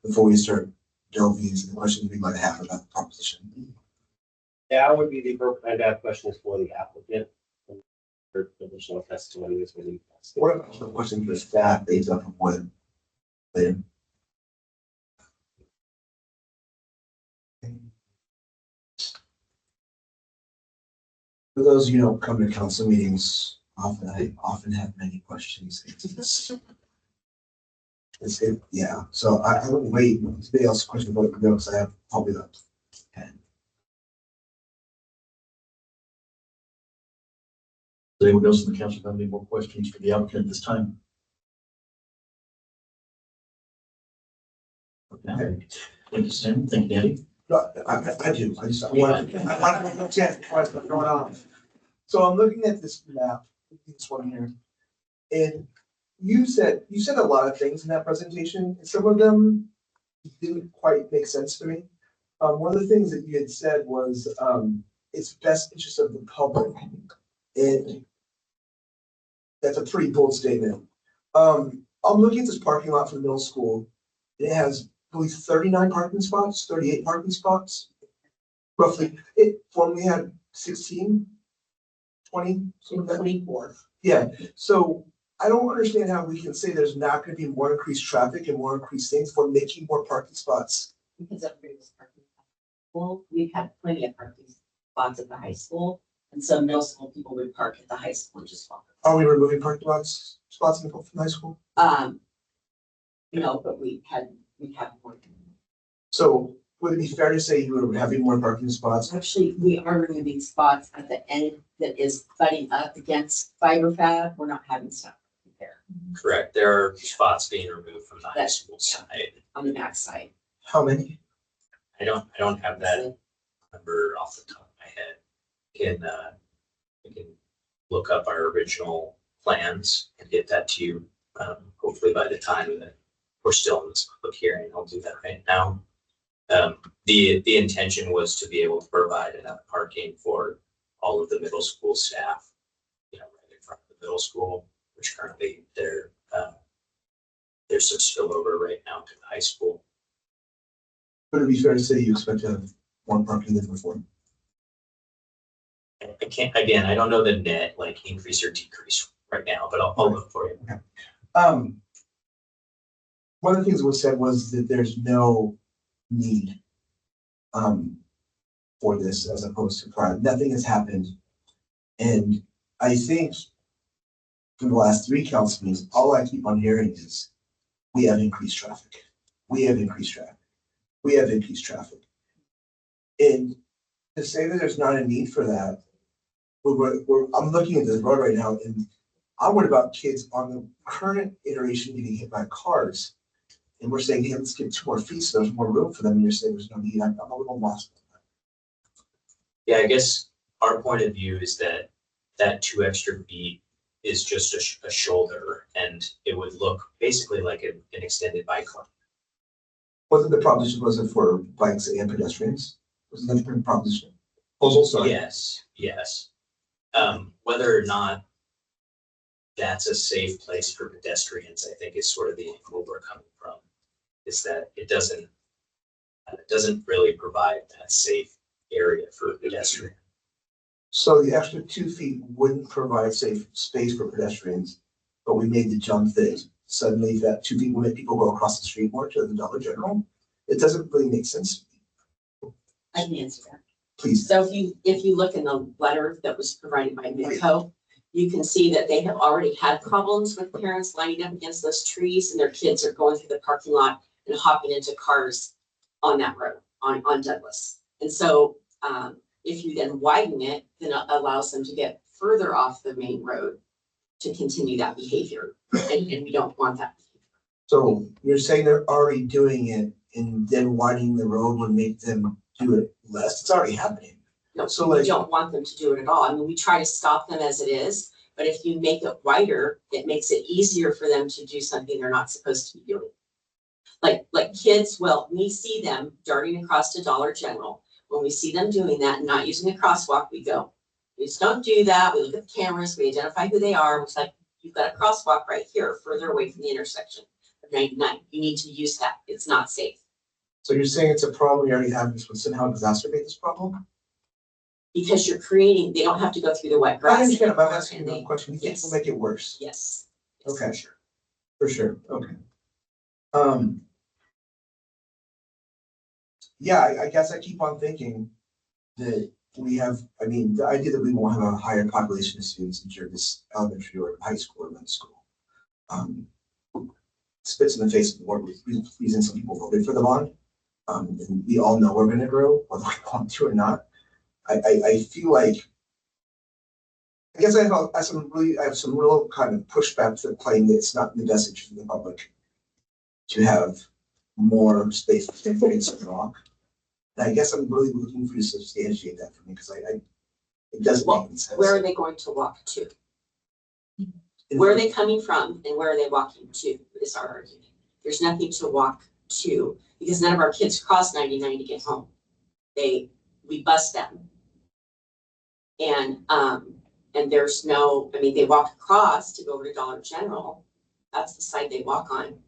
before we start delving into the questions we might have about the proposition? That would be the appropriate to have questions for the applicant. For additional testimony is what he asked. What about the question for staff based off of what later? For those of you who don't come to council meetings, I often have many questions. Yeah, so I wouldn't wait. Somebody else question about it because I have probably about 10. Does anyone else in the council have any more questions for the applicant at this time? Okay, thank you, Sam. Thank you, Danny. No, I do. I want to know what's going on. So I'm looking at this map, this one here, and you said a lot of things in that presentation, and some of them didn't quite make sense to me. One of the things that you had said was it's best interest of the public, and that's a pretty bold statement. I'm looking at this parking lot for the middle school. It has, I believe, 39 parking spots, 38 parking spots, roughly. It formerly had 16, 20, something like that. 24. Yeah, so I don't understand how we can say there's not going to be more increased traffic and more increased things for making more parking spots. Because everybody was parking. Well, we've had plenty of parking spots at the high school, and so middle school people would park at the high school just walk. Are we removing parking spots from high school? No, but we have more. So would it be fair to say you were having more parking spots? Actually, we are removing spots at the end that is butting up against fiber fab. We're not having stuff there Correct. There are spots being removed from the high school side. on the back side. How many? I don't have that number off the top of my head. We can look up our original plans and get that to you. Hopefully by the time that we're still in this public hearing, I'll do that right now. The intention was to be able to provide enough parking for all of the middle school staff, you know, right in front of the middle school, which currently there's some spillover right now to the high school. Would it be fair to say you expect to have more parking than before? I can't, again, I don't know the net like increase or decrease right now, but I'll look for you. Okay. One of the things that was said was that there's no need for this as opposed to prior. Nothing has happened. And I think for the last 3 council meetings, all I keep on hearing is we have increased traffic. We have increased traffic. We have increased traffic. And to say that there's not a need for that, I'm looking at this road right now and I'm worried about kids on the current iteration getting hit by cars. And we're saying, hey, let's get 2 more feet so there's more room for them. And you're saying there's no need. I'm a little lost. Yeah, I guess our point of view is that 2 extra feet is just a shoulder, and it would look basically like an extended bike lane. Wasn't the proposition, was it for bikes and pedestrians? Wasn't that the proposition? Yes, yes. Whether or not that's a safe place for pedestrians, I think is sort of the angle we're coming from, is that it doesn't really provide that safe area for pedestrians. So the extra 2 feet wouldn't provide safe space for pedestrians, but we made the jump that suddenly that 2 feet will make people go across the street more to the Dollar General. It doesn't really make sense. I can answer that. Please. So if you look in the letter that was provided by Midco, you can see that they have already had problems with parents lining up against those trees and their kids are going through the parking lot and hopping into cars on that road, on Douglas. And so, if you then widen it, then it allows them to get further off the main road to continue that behavior. And we don't want that. So you're saying they're already doing it and then widening the road would make them do it less? It's already happening. No, So we like, don't want them to do it at all. I mean, we try to stop them as it is, but if you make it wider, it makes it easier for them to do something they're not supposed to be doing. Like kids, well, we see them darting across to Dollar General. When we see them doing that and not using a crosswalk, we go, just don't do that. We look at the cameras, we identify who they are. It's like, you've got a crosswalk right here, further away from the intersection of 99. You need to use that. It's not safe. so you're saying it's a problem we already have, this would somehow exacerbate this problem? Because you're creating, they don't have to go through the wet grass. I understand, but I'm asking and you a they- question. You think Yes. it'll make it worse? Yes. Okay, sure. For sure, okay. Yeah, I guess I keep on thinking that we have, I mean, the idea that we won't have a higher population of students in this elementary or high school or middle school. Spits in the face of what reason some people voted for the bond. And we all know we're gonna grow, whether we want to or not. I feel like, I guess I have some real kind of pushback to claim that it's not in the best interest of the public to have more space for students to walk. And I guess I'm really looking for you to substantiate that for me, because it doesn't make any sense. Where are they going to walk to? Where are they coming from and where are they walking to is our argument. There's nothing to walk to because none of our kids cross 99 to get home. We bus them. And there's no, I mean, they walk across to go over to Dollar General. That's the side they walk on.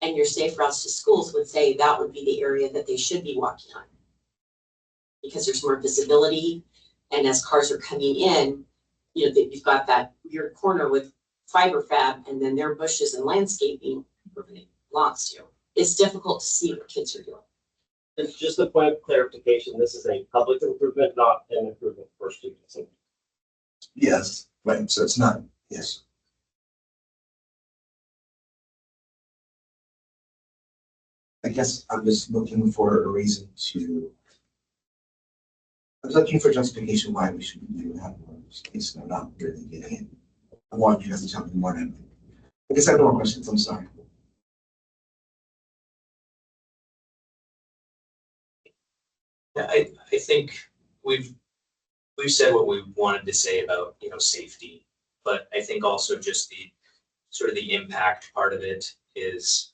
And your safe routes to schools would say that would be the area that they should be walking on. Because there's more visibility and as cars are coming in, you know, that you've got that weird corner with fiber fab and then their bushes and landscaping where it belongs to. It's difficult to see what kids are doing. It's just a point of clarification. This is a public improvement, not an improvement for students. Yes, right, so it's not, yes. I guess I'm just looking for a reason to. I was looking for justification why we should be doing that in this case, and I'm not really getting it. I want you guys to tell me more than. I guess I have no more questions, I'm sorry. Yeah, I think we've said what we wanted to say about, safety, but I think also just the sort of the impact part of it is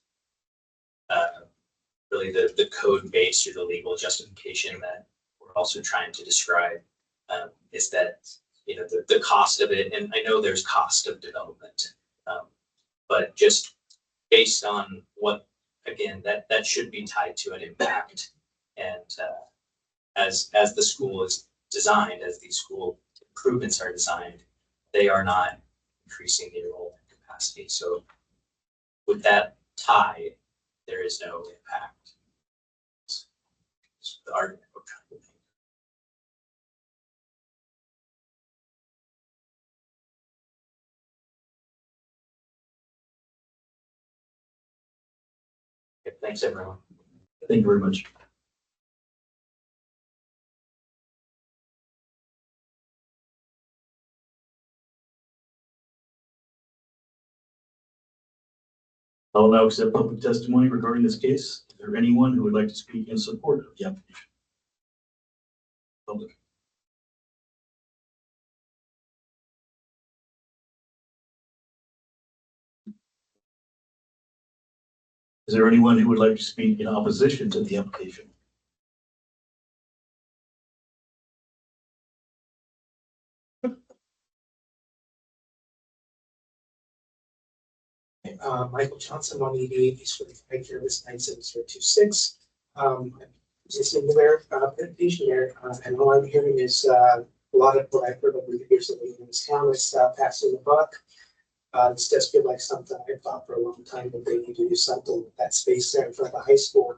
really the code base or the legal justification that we're also trying to describe is that, the cost of it, and I know there's cost of development, but just based on what, again, that should be tied to an impact. And as the school is designed, as these school improvements are designed, they are not increasing the enrollment capacity. So with that tie, there is no impact. It's the argument we're trying to make. Okay, thanks, everyone. Thank you very much. I'll now accept public testimony regarding this case. Is there anyone who would like to speak in support of the application? Public. Is there anyone who would like to speak in opposition to the application? Michael Johnson, 188 East 45 Jervis 97026. Just in their presentation there, and all I'm hearing is a lot of what I've heard over the years that we in this town is passing the buck. This does feel like something I thought for a long time that they need to do something with that space there in front of the high school.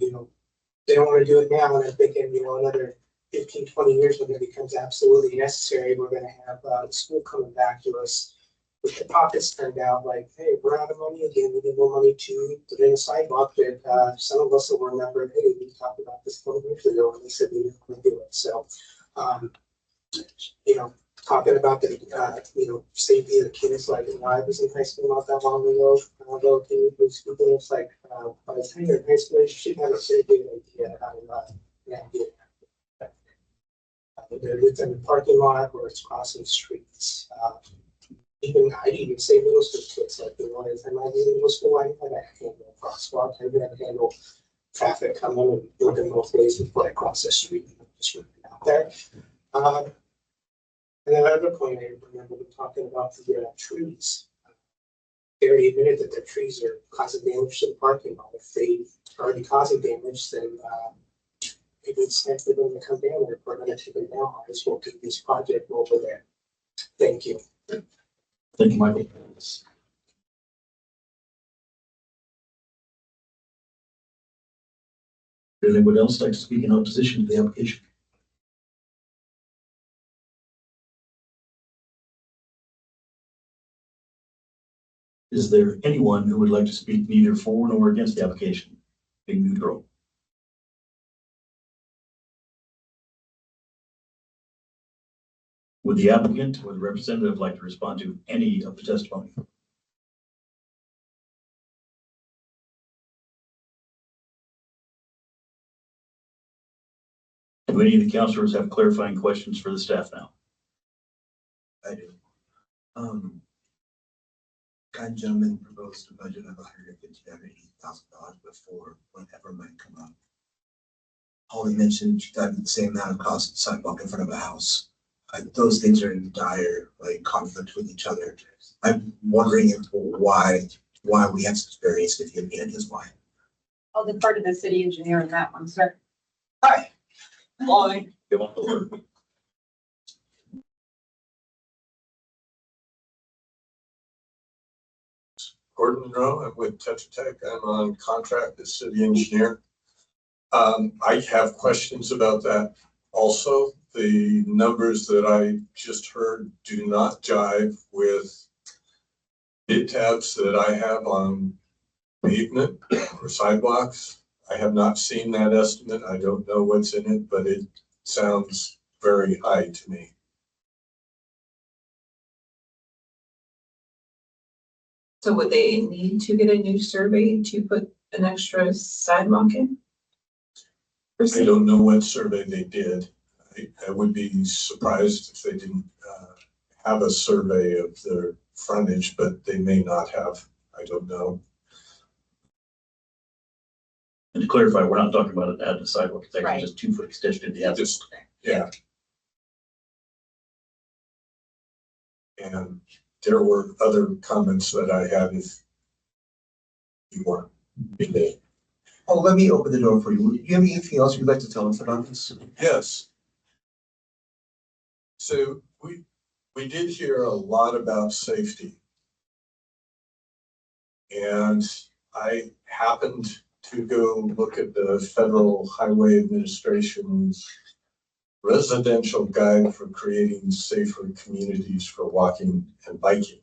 They don't want to do it now, and I'm thinking, another 15, 20 years when it becomes absolutely necessary, we're going to have the school coming back to us with the pockets turned out like, hey, we're out of money again. We need more money to put in a sidewalk. But some of us will remember, hey, we talked about this 20 years ago, and they said we didn't want to do it. So, talking about the, safety of the kids, like when I was in high school not that long ago, it's like, by the time you're in high school, you should have a pretty good idea how to navigate. Whether it's in the parking lot or it's crossing streets. I'd even say middle school kids, like, as I might be in middle school, I had to handle crosswalk, I had to handle traffic coming and looking both ways before I cross the street, just out there. And then another point I remember them talking about the trees. They already admitted that the trees are causing damage to the parking lot. If they are already causing damage, then maybe it's time for them to come down, or if we're going to take them down, I just won't do this project over there. Thank you. Thank you, Michael. Does anyone else like to speak in opposition to the application? Is there anyone who would like to speak neither for nor against the application, being neutral? Would the applicant or the representative like to respond to any of the testimony? Do any of the counselors have clarifying questions for the staff now? I do. Kind gentleman proposed a budget of $150,000 before whatever might come up. Holly mentioned that the same amount of cost sidewalk in front of a house. Those things are in dire conflict with each other. I'm wondering why we have such variance, if you have any ideas why. I'll defer to the city engineer on that one, sir. Hi. Morning. Give up the word. Gordon Monroe, I'm with Tetra Tech. I'm on contract as city engineer. I have questions about that also. The numbers that I just heard do not jive with bid tabs that I have on pavement or sidewalks. I have not seen that estimate. I don't know what's in it, but it sounds very high to me. So would they need to get a new survey to put an extra sidewalk in? I don't know what survey they did. I would be surprised if they didn't have a survey of their frontage, but they may not have. I don't know. And to clarify, we're not talking about an added sidewalk. It's actually Right. just 2 foot extension in the asphalt. Just, yeah. And there were other comments that I had if you weren't being made. Oh, let me open the door for you. Do you have anything else you'd like to tell us about this? Yes. So we did hear a lot about safety. And I happened to go look at the Federal Highway Administration's residential guide for creating safer communities for walking and biking.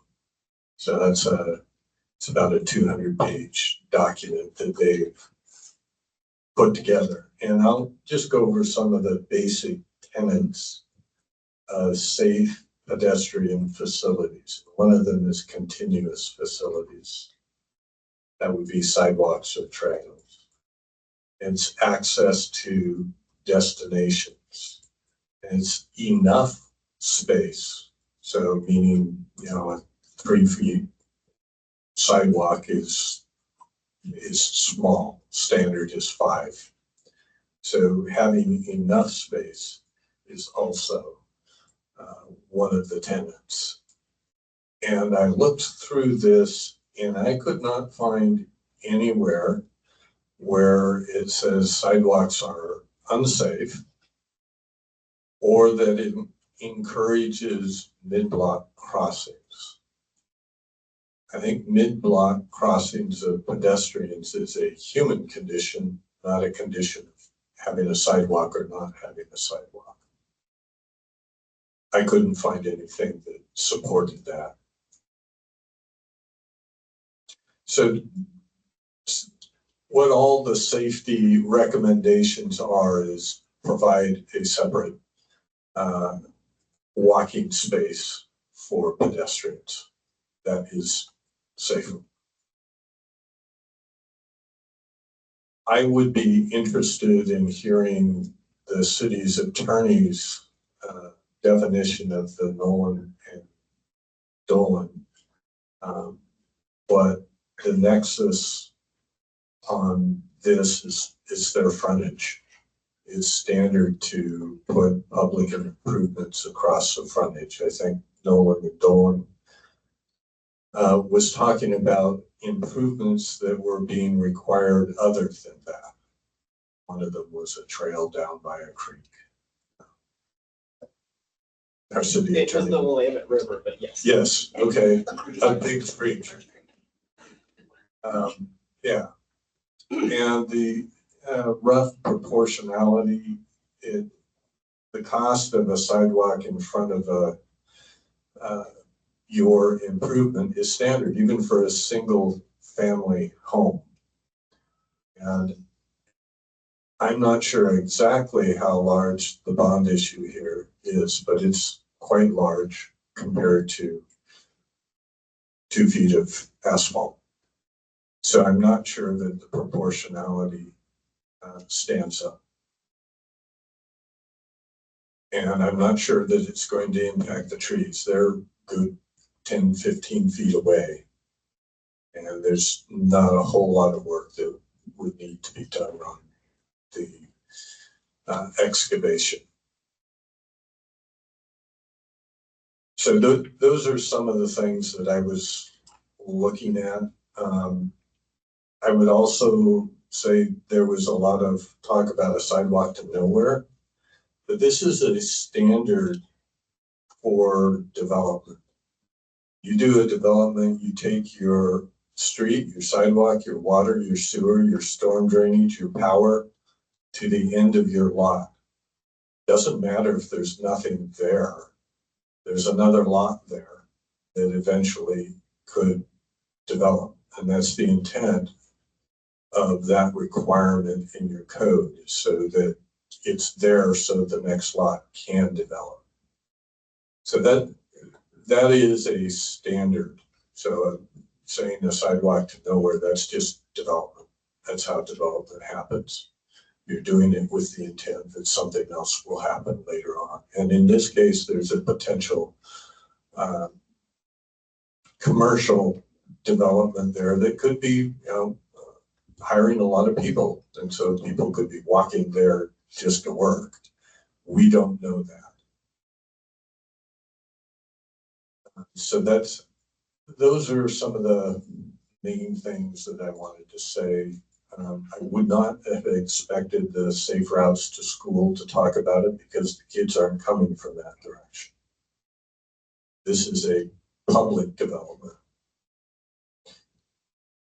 So it's about a 200-page document that they've put together. And I'll just go over some of the basic tenets of safe pedestrian facilities. One of them is continuous facilities. That would be sidewalks or trails. It's access to destinations. And it's enough space. So meaning, a 3 feet sidewalk is small, standard is 5. So having enough space is also one of the tenets. And I looked through this And I could not find anywhere where it says sidewalks are unsafe or that it encourages mid-block crossings. I think mid-block crossings of pedestrians is a human condition, not a condition of having a sidewalk or not having a sidewalk. I couldn't find anything that supported that. So what all the safety recommendations are is provide a separate walking space for pedestrians that is safer. I would be interested in hearing the city's attorney's definition of the Nolan and Dolan. But the nexus on this is their frontage. It's standard to put public improvements across the frontage. I think Nolan and Dolan was talking about improvements that were being required other than that. One of them was a trail down by a creek. Our city It was attorney. the Willamette River, but yes. Yes, okay, a big creek. Yeah, and the rough proportionality, the cost of a sidewalk in front of your improvement is standard, even for a single family home. And I'm not sure exactly how large the bond issue here is, but it's quite large compared to 2 feet of asphalt. So I'm not sure that the proportionality stands up. And I'm not sure that it's going to impact the trees. They're good 10, 15 feet away. And there's not a whole lot of work that would need to be done on the excavation. So those are some of the things that I was looking at. I would also say there was a lot of talk about a sidewalk to nowhere, but this is a standard for development. You do a development, you take your street, your sidewalk, your water, your sewer, your storm drainage, your power to the end of your lot. Doesn't matter if there's nothing there. There's another lot there that eventually could develop. And that's the intent of that requirement in your code, so that it's there so the next lot can develop. So that is a standard. So saying a sidewalk to nowhere, that's just development. That's how development happens. You're doing it with the intent that something else will happen later on. And in this case, there's a potential commercial development there that could be, hiring a lot of people. And so people could be walking there just to work. We don't know that. So those are some of the main things that I wanted to say. I would not have expected the safe routes to school to talk about it because the kids aren't coming from that direction. This is a public development.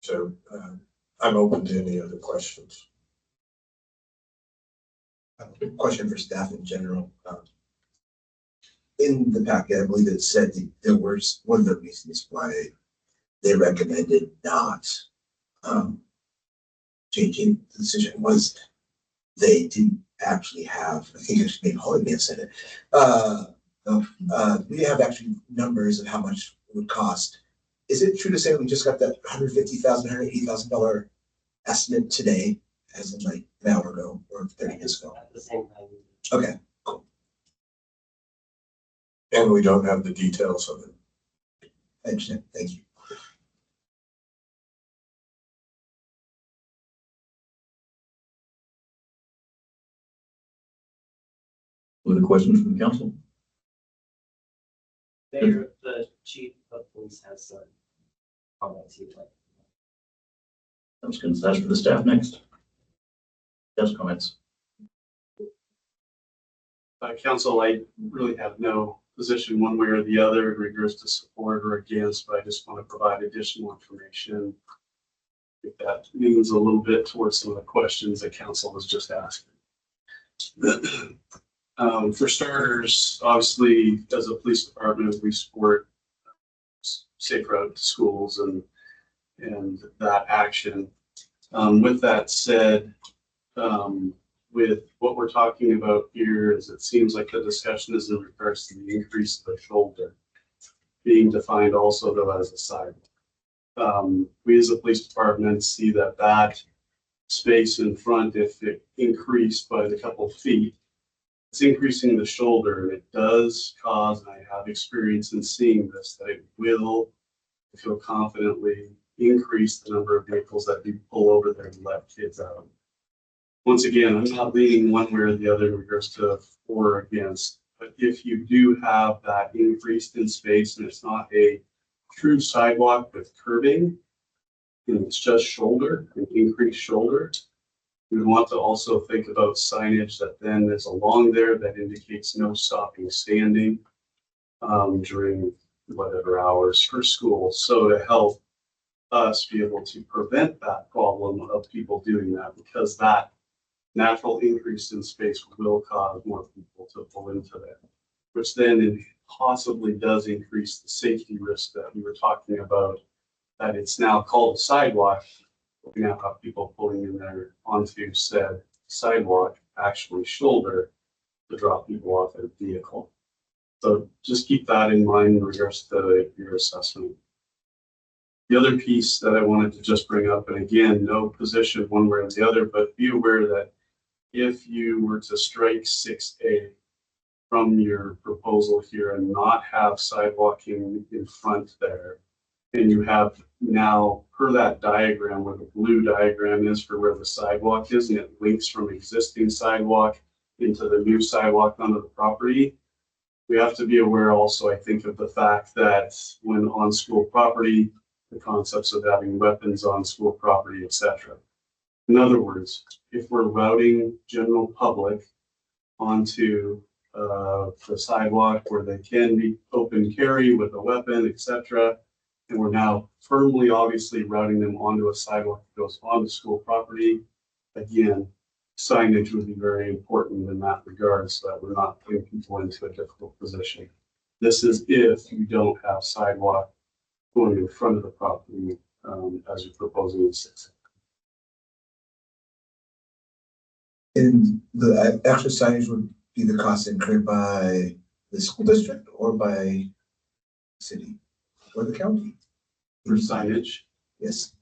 So I'm open to any other questions. Question for staff in general. In the packet, I believe it said that there was one of the reasons why they recommended not changing the decision was they didn't actually have, I think it's maybe Holly may have said it. We have actually numbers of how much it would cost. Is it true to say we just got that $150,000, $180,000 estimate today, as in like an hour ago or 30 minutes ago? At the same time. Okay, cool. And we don't have the details of it. I understand. Thank you. Other questions from the council? Mayor, the chief of police has comments you'd like. That's good. That's for the staff next. Staff's comments. Council, I really have no position one way or the other in regards to support or against, but I just want to provide additional information. If that means a little bit towards some of the questions that council was just asking. For starters, obviously, as a police department, we support safe route to schools and that action. With that said, with what we're talking about here is it seems like the discussion is in regards to the increase of the shoulder being defined also though as a sidewalk. We as a police department see that space in front, if it increased by a couple of feet, it's increasing the shoulder, and it does cause, and I have experience in seeing this, that it will, I feel confidently, increase the number of vehicles that do pull over there and let kids out. Once again, I'm not leaning one way or the other in regards to for or against, but if you do have that increase in space and it's not a true sidewalk with curbing, and it's just shoulder, an increased shoulder, we want to also think about signage that then is along there that indicates no stopping standing during whatever hours for school. So to help us be able to prevent that problem of people doing that, because that natural increase in space will cause more people to pull into there, which then possibly does increase the safety risk that we were talking about, that it's now called a sidewalk. We now have people pulling in there onto said sidewalk, actually shoulder, to drop people off their vehicle. So just keep that in mind in regards to your assessment. The other piece that I wanted to just bring up, and again, no position one way or the other, but be aware that if you were to strike 6A from your proposal here and not have sidewalking in front there, and you have now, per that diagram where the blue diagram is for where the sidewalk is, and it links from existing sidewalk into the new sidewalk onto the property, we have to be aware also, I think, of the fact that when on school property, the concepts of having weapons on school property, etc. In other words, if we're routing general public onto the sidewalk where they can be open carry with a weapon, etc., and we're now firmly, obviously, routing them onto a sidewalk that goes onto school property, again, signage would be very important in that regard so that we're not putting people into a difficult position. This is if you don't have sidewalk going in front of the property as you're proposing in 6. And the extra signage would be the cost incurred by the school district or by city or the county? For signage? Yes.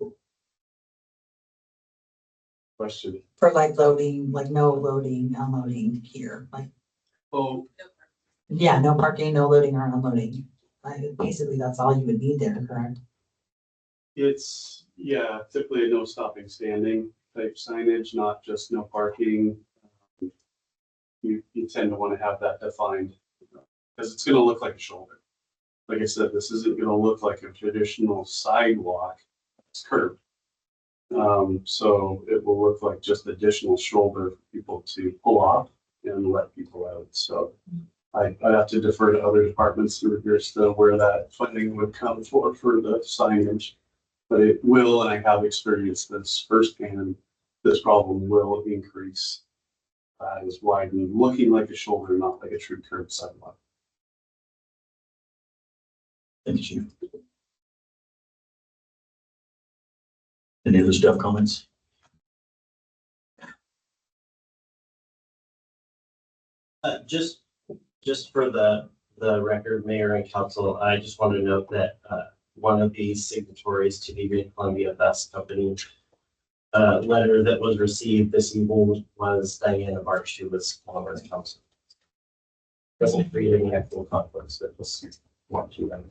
Question. For like loading, like no loading, unloading here, like, Oh, yeah, no parking, no loading or unloading. Like, basically, that's all you would need there, correct? it's, yeah, typically a no stopping standing type signage, not just no parking. You tend to want to have that defined because it's going to look like a shoulder. Like I said, this isn't going to look like a traditional sidewalk. It's curved. So it will look like just additional shoulder for people to pull off and let people out. So I have to defer to other departments in regards to where that funding would come for the signage. But it will, and I have experienced this firsthand, this problem will increase. Is widening, looking like a shoulder, not like a true curved sidewalk. Thank you, Chief. Any other staff comments? Just for the record, Mayor and Council, I just want to note that one of the signatories to the Green Columbia Bus Company letter that was received this evening was Diana March, who was on the council. Doesn't create any actual conflicts, but just want to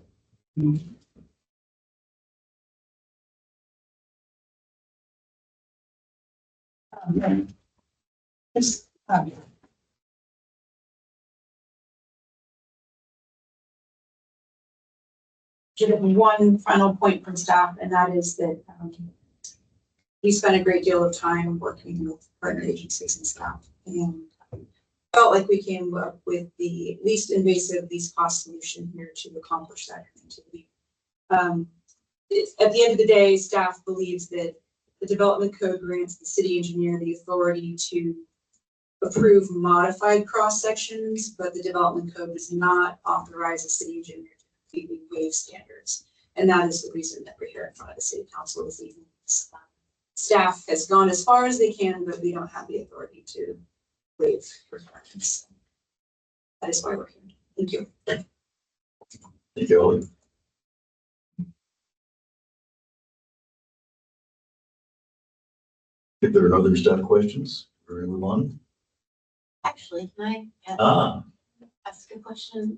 Yes. get one final point from staff, and that is that, we spent a great deal of time working with partner agencies and staff, and felt like we came up with the least invasive, least cost solution here to accomplish that activity. At the end of the day, staff believes that the development code grants the city engineer the authority to approve modified cross sections, but the development code does not authorize the city engineer to completely waive standards. And that is the reason that we're here in front of the city council this evening. Staff has gone as far as they can, but we don't have the authority to waive requirements. That is why we're here. Thank you. Thank you, Ollie. If there are no other staff questions, we're going to move on. Actually, can I Ah, ask a question?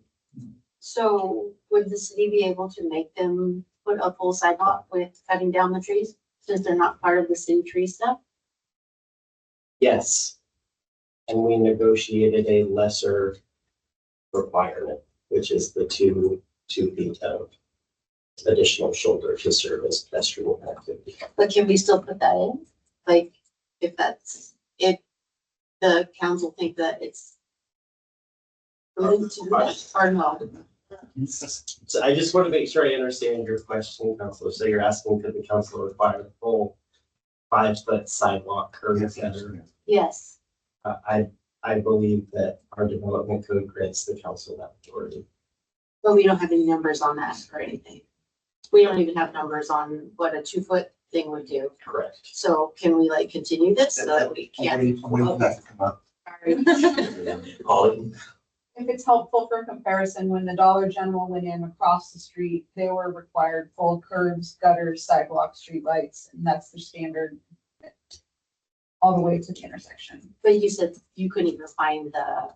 So would the city be able to make them put a full sidewalk with cutting down the trees since they're not part of the city tree stuff? Yes. And we negotiated a lesser requirement, which is the 2 feet of additional shoulder to serve as pedestrian activity. But can we still put that in? Like, if the council think that it's related to that or no? So I just want to make sure I understand your question, Counselor. So you're asking, could the council require a full 5-foot sidewalk curb gutter? Yes. I believe that our development code grants the council that authority. But we don't have any numbers on that or anything. We don't even have numbers on what a 2-foot thing would do. Correct. So can we like continue this so that we can't? I'm waiting for that to come up. Ollie, If it's helpful for comparison, when the Dollar General went in across the street, they were required full curbs, gutters, sidewalks, streetlights, and that's the standard all the way to the intersection. But you said you couldn't even find the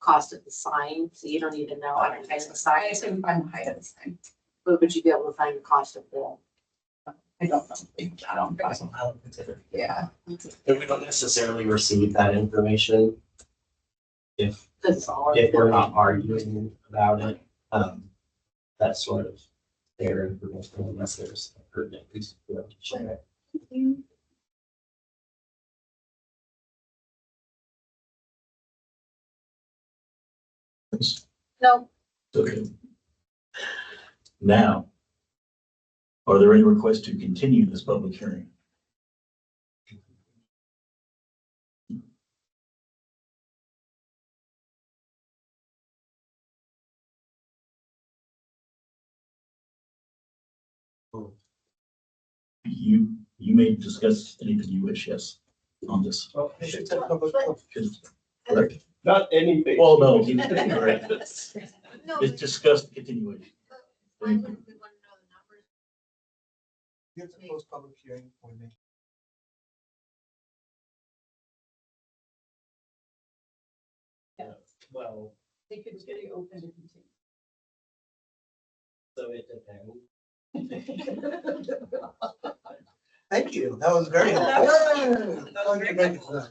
cost of the sign, so you don't even know how to height the sign. I couldn't find the height of the sign. But would you be able to find the cost of the? I don't know. Yeah. And we don't necessarily receive that information if That's all. we're not arguing about it. That's sort of their information unless there's a pertinent piece of information to share. No. okay. Now, are there any requests to continue this public hearing? You may discuss anything you wish, yes, on this. Correct? Not anything. Well, no, correct. No, It's discussed continuation. why wouldn't we want to know the numbers? You have to post public hearing for me. Well, They could stay open to continue. so it depends. Thank you. That was very That helpful. was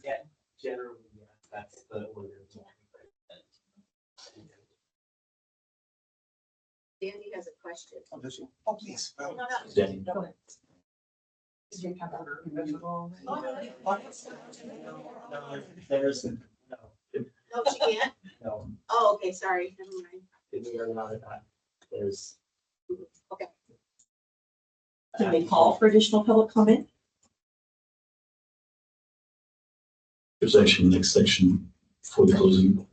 Yeah, generally, yeah, that's the order. Danny has a question. Oh, please. Danny. There's, No, she can't? no, Oh, okay, sorry, never mind. we are not at that. There's. Okay. Can we call for additional public comment? There's actually the next section for the closing.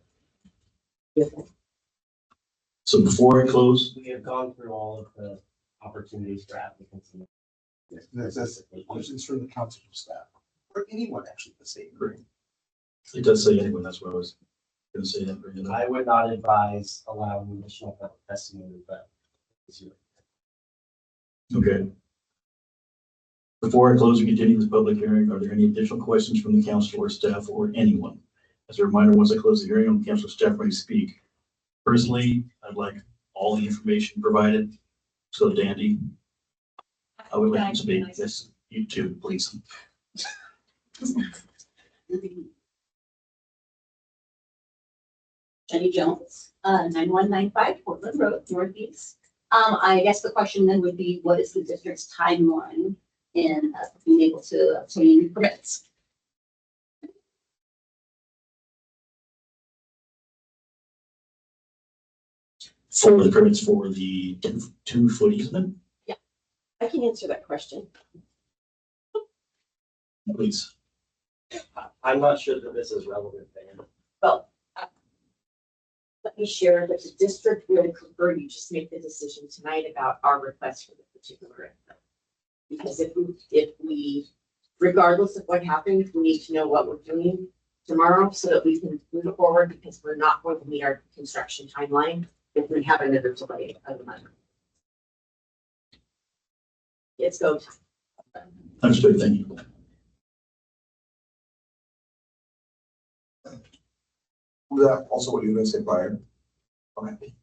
So before I close, We have gone through all of the opportunities for applicants. That's questions from the council staff or anyone actually the same. it does say anyone, that's what I was gonna say that. Bring it up. I would not advise allowing additional public testimony, but. Okay. Before I close and continue this public hearing, are there any additional questions from the council or staff or anyone? As a reminder, once I close the hearing, on council staff may speak. Personally, I'd like all the information provided. So Dandy, I would like you to speak. Yes, you too, please. Jenny Jones, 9195 Portland Road, Northeast. I guess the question then would be, what is the district's timeline in being able to obtain permits? For the permits for the 2-foot easement, I can answer that question. please. I'm not sure that this is relevant, Dan. Well, let me share that the district would prefer you just make the decision tonight about our request for the particular area. Because if we, regardless of what happens, we need to know what we're doing tomorrow so that we can move it forward, because we're not going to meet our construction timeline if we have another delay of the month. It's go time. Understood, thank you. Was that also what you were gonna say prior? Okay.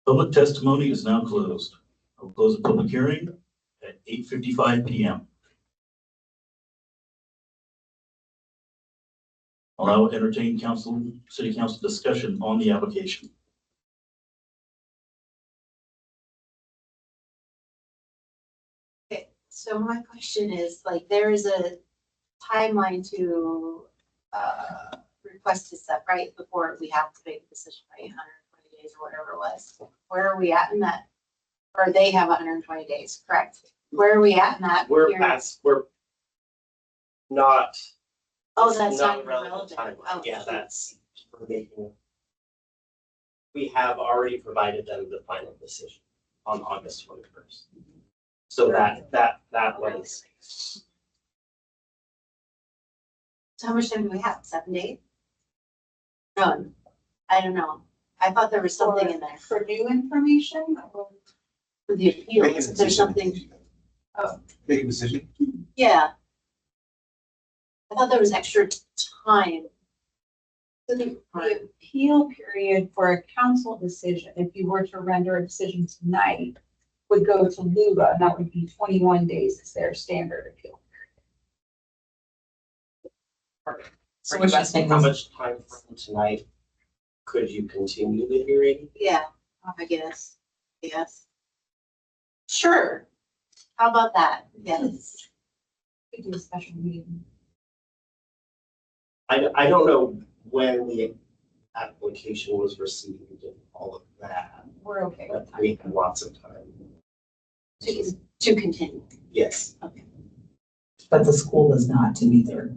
Public testimony is now closed. I will close the public hearing at 8:55 PM. I'll now entertain city council discussion on the application. Okay, so my question is, like, there is a timeline to request this stuff, right? Before we have to make a decision, right? 120 days or whatever it was. Where are we at in that? Or they have 120 days, correct? Where are we at in that? We're period? past, we're not. Oh, it's that's not even relevant relevant. timeline. Oh. Yeah, that's, we're making. We have already provided them the final decision on August 21st. So that was. So how much time do we have? 7 days? None. I don't know. I thought there was something in there. For new information? For the appeals, there's something, Make a decision. yeah. I thought there was extra time. So the appeal period for a council decision, if you were to render a decision tonight, would go to LUBA, and that would be 21 days is their standard appeal. So Are what you you're asking saying how is- much time from tonight could you continue the hearing? Yeah, I guess. Yes. Sure. How about that? Yes. We do a special meeting. I don't know when the application was received and all of that, We're okay with but that. we have lots of time. To continue. Yes. But the school is not to meet their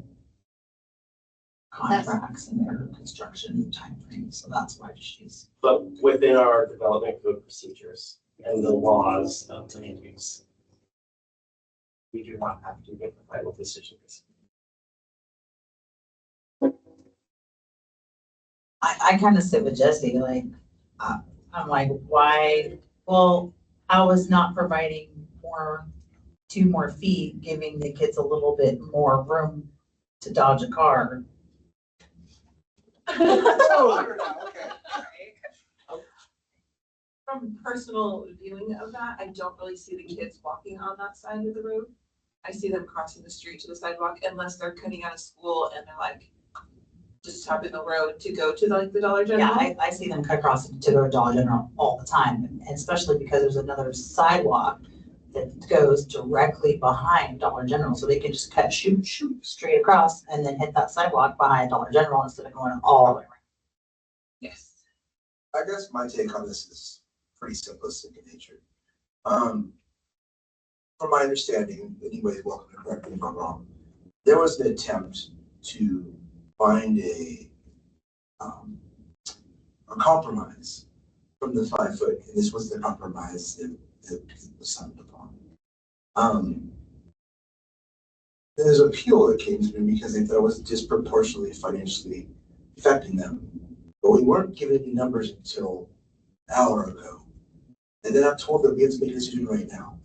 contracts and their construction timeframes, so that's why she's. But within our development code procedures and the laws of land use, we do not have to make the final decisions. I kind of sit with Jesse, like, I'm like, why, well, I was not providing 2 more feet, giving the kids a little bit more room to dodge a car. From personal viewing of that, I don't really see the kids walking on that side of the road. I see them crossing the street to the sidewalk unless they're cutting out of school and they're like just stopping the road to go to the Dollar General. Yeah, I see them cut across to go to Dollar General all the time, and especially because there's another sidewalk that goes directly behind Dollar General, so they can just shoot straight across and then hit that sidewalk behind Dollar General instead of going all the way around. Yes. I guess my take on this is pretty simplistic in nature. From my understanding, anybody's welcome to correct me if I'm wrong, there was an attempt to find a compromise from the 5 foot, and this was the compromise that was signed upon. There's an appeal that came through because they thought it was disproportionately financially affecting them, but we weren't given any numbers until an hour ago. And then I'm told that we have to make a decision right now.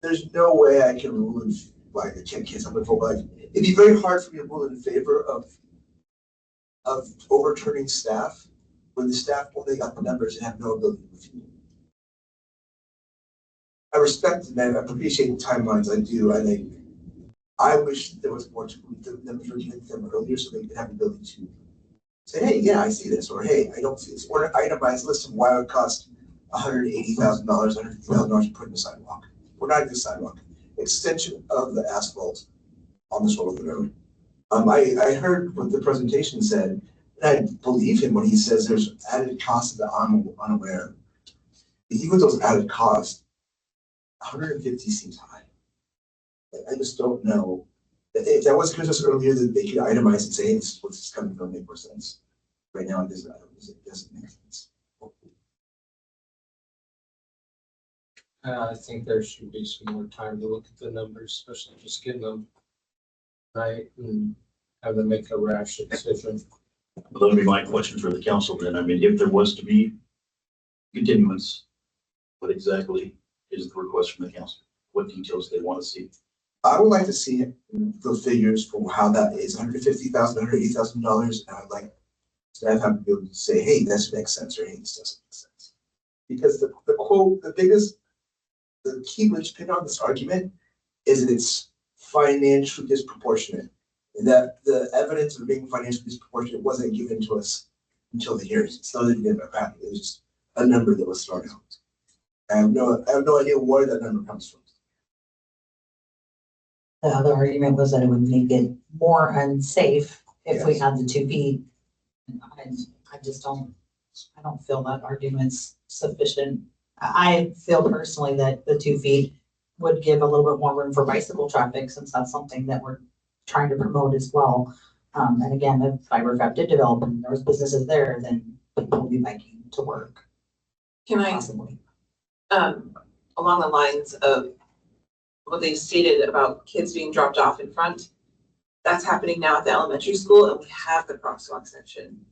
There's no way I can rule in, like, I can't something for, like, it'd be very hard for me to rule in favor of overturning staff when the staff only got the numbers and have no ability to review. I respect and I appreciate the timelines, I do, I wish there was more to the numbers were given to them earlier so they could have the ability to say, hey, yeah, I see this, or hey, I don't see this, or an itemized list of why it would cost $180,000, $150,000 to put in a sidewalk. We're not even sidewalk, extension of the asphalt on this road of the road. I heard what the presentation said, and I believe him when he says there's added costs that I'm unaware. Even with those added costs, 150 seems high. I just don't know. If that was Christmas earlier, that they could itemize and say, hey, this is what's coming from, make more sense. Right now, it doesn't make sense. I think there should be some more time to look at the numbers, especially just getting them right and have them make a rash decision. Well, that'll be my question for the council then. I mean, if there was to be continuance, what exactly is the request from the council? What details they want to see? I would like to see the figures for how that is $150,000, $180,000. And I'd like staff have to be able to say, hey, this makes sense, or hey, this doesn't make sense. Because the quote, the key linchpin on this argument is that it's financially disproportionate. And that the evidence of being financially disproportionate wasn't given to us until the hearings. It's not even about it. It was just a number that was thrown out. I have no idea where that number comes from. The other argument was that it would make it more unsafe if we had the 2 feet. I just don't, I don't feel that argument's sufficient. I feel personally that the 2 feet would give a little bit more room for bicycle traffic, since that's something that we're trying to promote as well. And again, if Fiber Fab did develop and there was businesses there, then people will be biking to work. Can I, Possibly. along the lines of what they stated about kids being dropped off in front, that's happening now at the elementary school, and we have the crosswalk section.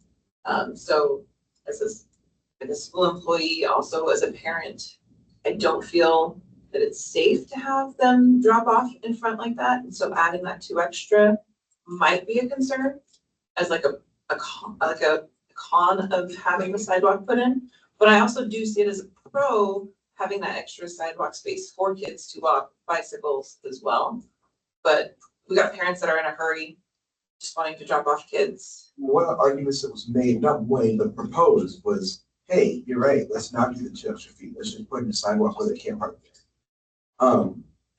So as a school employee, also as a parent, I don't feel that it's safe to have them drop off in front like that. And so adding that 2 extra might be a concern as like a con of having the sidewalk put in. But I also do see it as a pro having that extra sidewalk space for kids to walk, bicycles as well. But we got parents that are in a hurry, just wanting to drop off kids. One of the arguments that was made, not made, but proposed was, hey, you're right, let's not do the 2 extra feet. Let's just put in a sidewalk where they can't park there.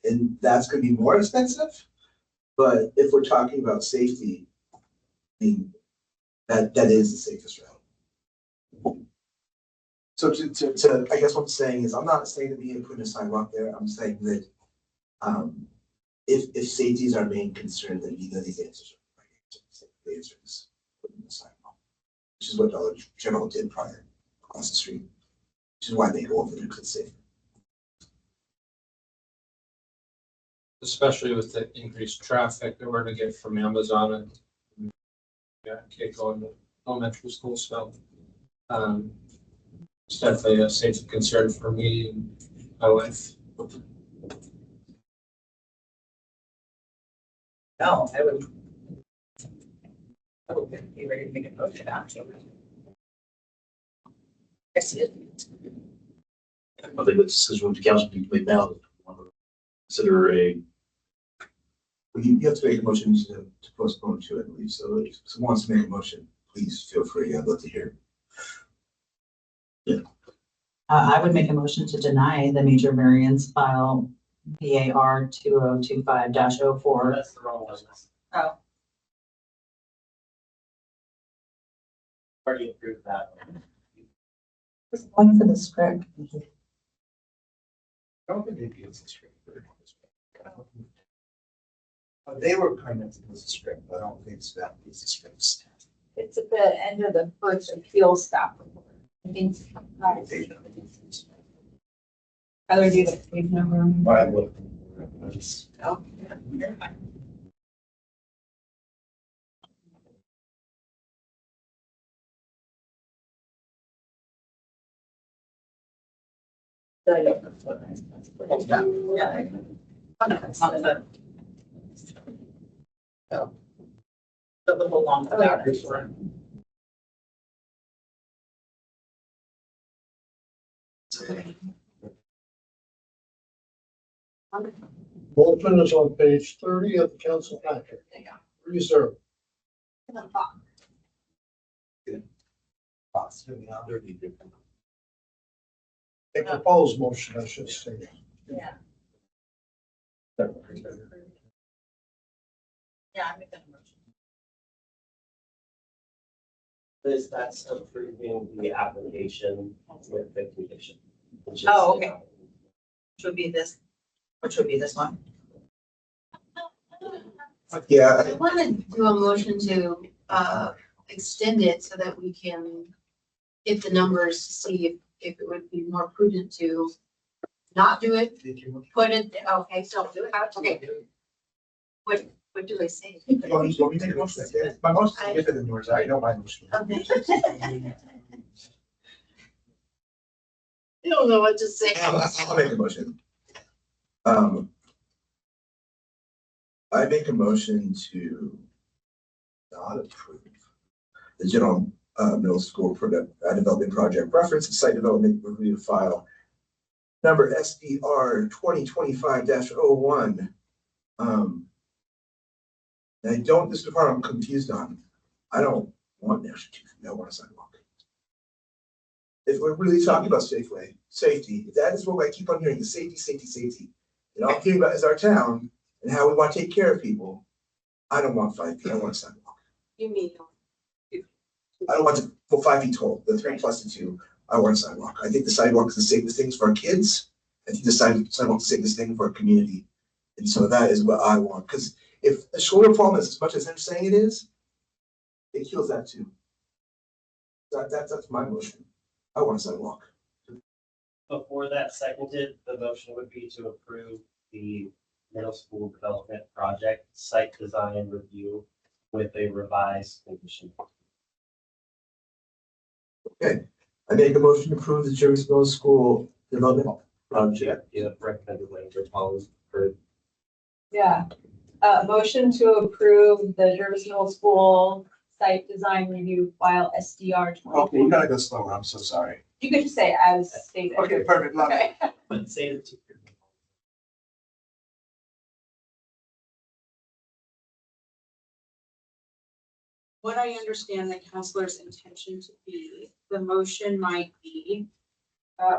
And that's gonna be more expensive. But if we're talking about safety, I mean, that is the safest route. So to I guess what I'm saying is, I'm not saying that we need to put in a sidewalk there. I'm saying that if safety is our main concern, then you know these answers are right. The answer is putting in a sidewalk, which is what Dollar General did prior across the street, which is why they go over there because it's safe. Especially with the increased traffic that we're gonna get from Amazon and kid going to elementary school, so it's definitely a safety concern for me and my wife. No, I would be ready to make a motion after. I see it. I think the decision with the council needs to make now. Consider a. You have to make a motion to postpone to, I believe. So if someone wants to make a motion, please feel free. I'd love to hear. Yeah. I would make a motion to deny the major variance file BAR 2025-04. That's the wrong one. Oh, Already approved that. Just going for the script. I don't think they'd use the script. They were kind of use the script, but I don't think it's that piece of scripts. It's at the end of the first appeal stop report. I think. Either do the page number. I looked. oh, yeah, you're fine. Yeah. It's not the. The little long. Motion is on page 30 of the council packet. Reserve. costs. A proposed motion, I should say. Yeah. Yeah, I make that motion. This, that's approving the application with the condition. which is- Oh, okay. Which would be this one? Yeah, I want to do a motion to, extend it so that we can get the numbers to see if it would be more prudent to not do it, put it, okay, so do it, okay. What do I say? my motion is different than yours. I know my motion. Okay. You don't know what to say. I'll make a motion. I make a motion to not approve the general middle school for the development project reference and site development review file number SDR 2025-01. And I don't, this is the part I'm confused on. I don't want national chief, I want a sidewalk. If we're really talking about safety, if that is what I keep on hearing, is safety. And all I'm hearing about is our town and how we want to take care of people. I don't want 5 feet, I want a sidewalk. You mean, I don't want to go 5 feet tall, the 3 plus the 2, I want a sidewalk. I think the sidewalk is the safest things for our kids. I think the sidewalk is the safest thing for our community. And so that is what I want, because if the shoulder problem is as much as they're saying it is, it kills that too. That's my motion. I want a sidewalk. Before that seconded, the motion would be to approve the middle school development project site design review with a revised condition. Okay, I make a motion to approve the Jervis Middle School development project. Yeah, recommended language follows for Yeah, motion to approve the Jervis Middle School site design review file SDR 20. Okay, you gotta go slower, I'm so sorry. You could just say as stated. Okay, perfect, love it. Okay. but say it to. What I understand the counselor's intention to be, the motion might be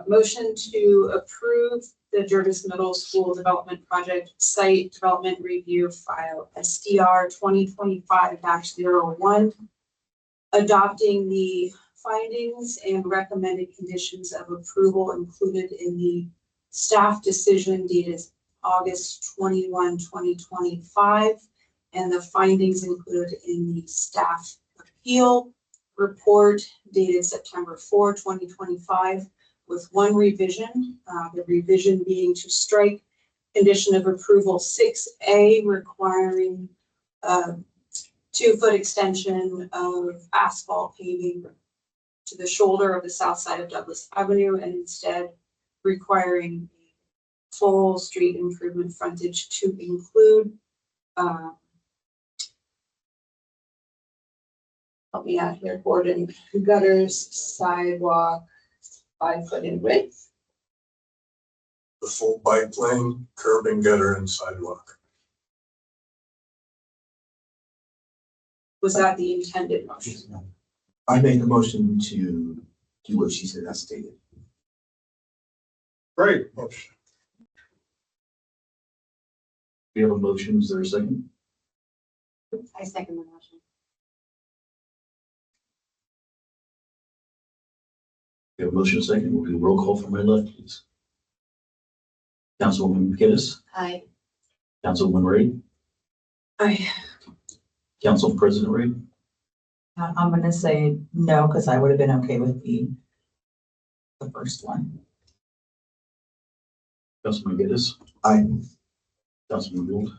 motion to approve the Jervis Middle School Development Project Site Development Review File SDR 2025-01, adopting the findings and recommended conditions of approval included in the staff decision dated August 21, 2025, and the findings included in the staff appeal report dated September 4, 2025, with one revision, the revision being to strike condition of approval 6A requiring 2-foot extension of asphalt paving to the shoulder of the south side of Douglas Avenue, and instead requiring full street improvement frontage to include help me out here, Gordon, gutters, sidewalk, 5 foot in width. The full bike lane, curb and gutter and sidewalk. Was that the intended motion? I make a motion to do what she said as stated. Great motion. We have a motion, is there a second? I second the motion. We have a motion, second, we'll do a roll call from my left, please. Councilwoman McGinnis, Aye. Councilwoman Reed, Aye. Council President Reed, I'm gonna say no, because I would have been okay with the first one. Councilman McGinnis, Aye. Councilman Gould,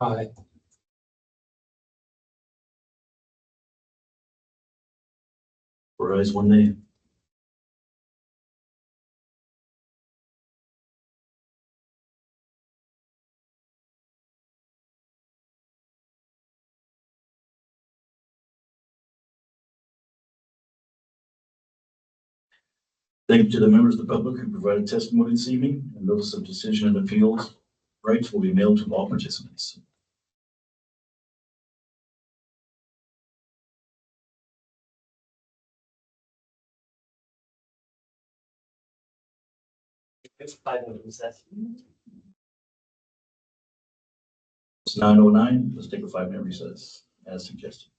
Aye. 4 ayes, 1 nay. Thank you to the members of the public who provided testimony this evening, and notice of decision and appeals rights will be mailed to all participants. It's 5 minute recess. It's 9:09. Let's take a 5-minute recess as suggested.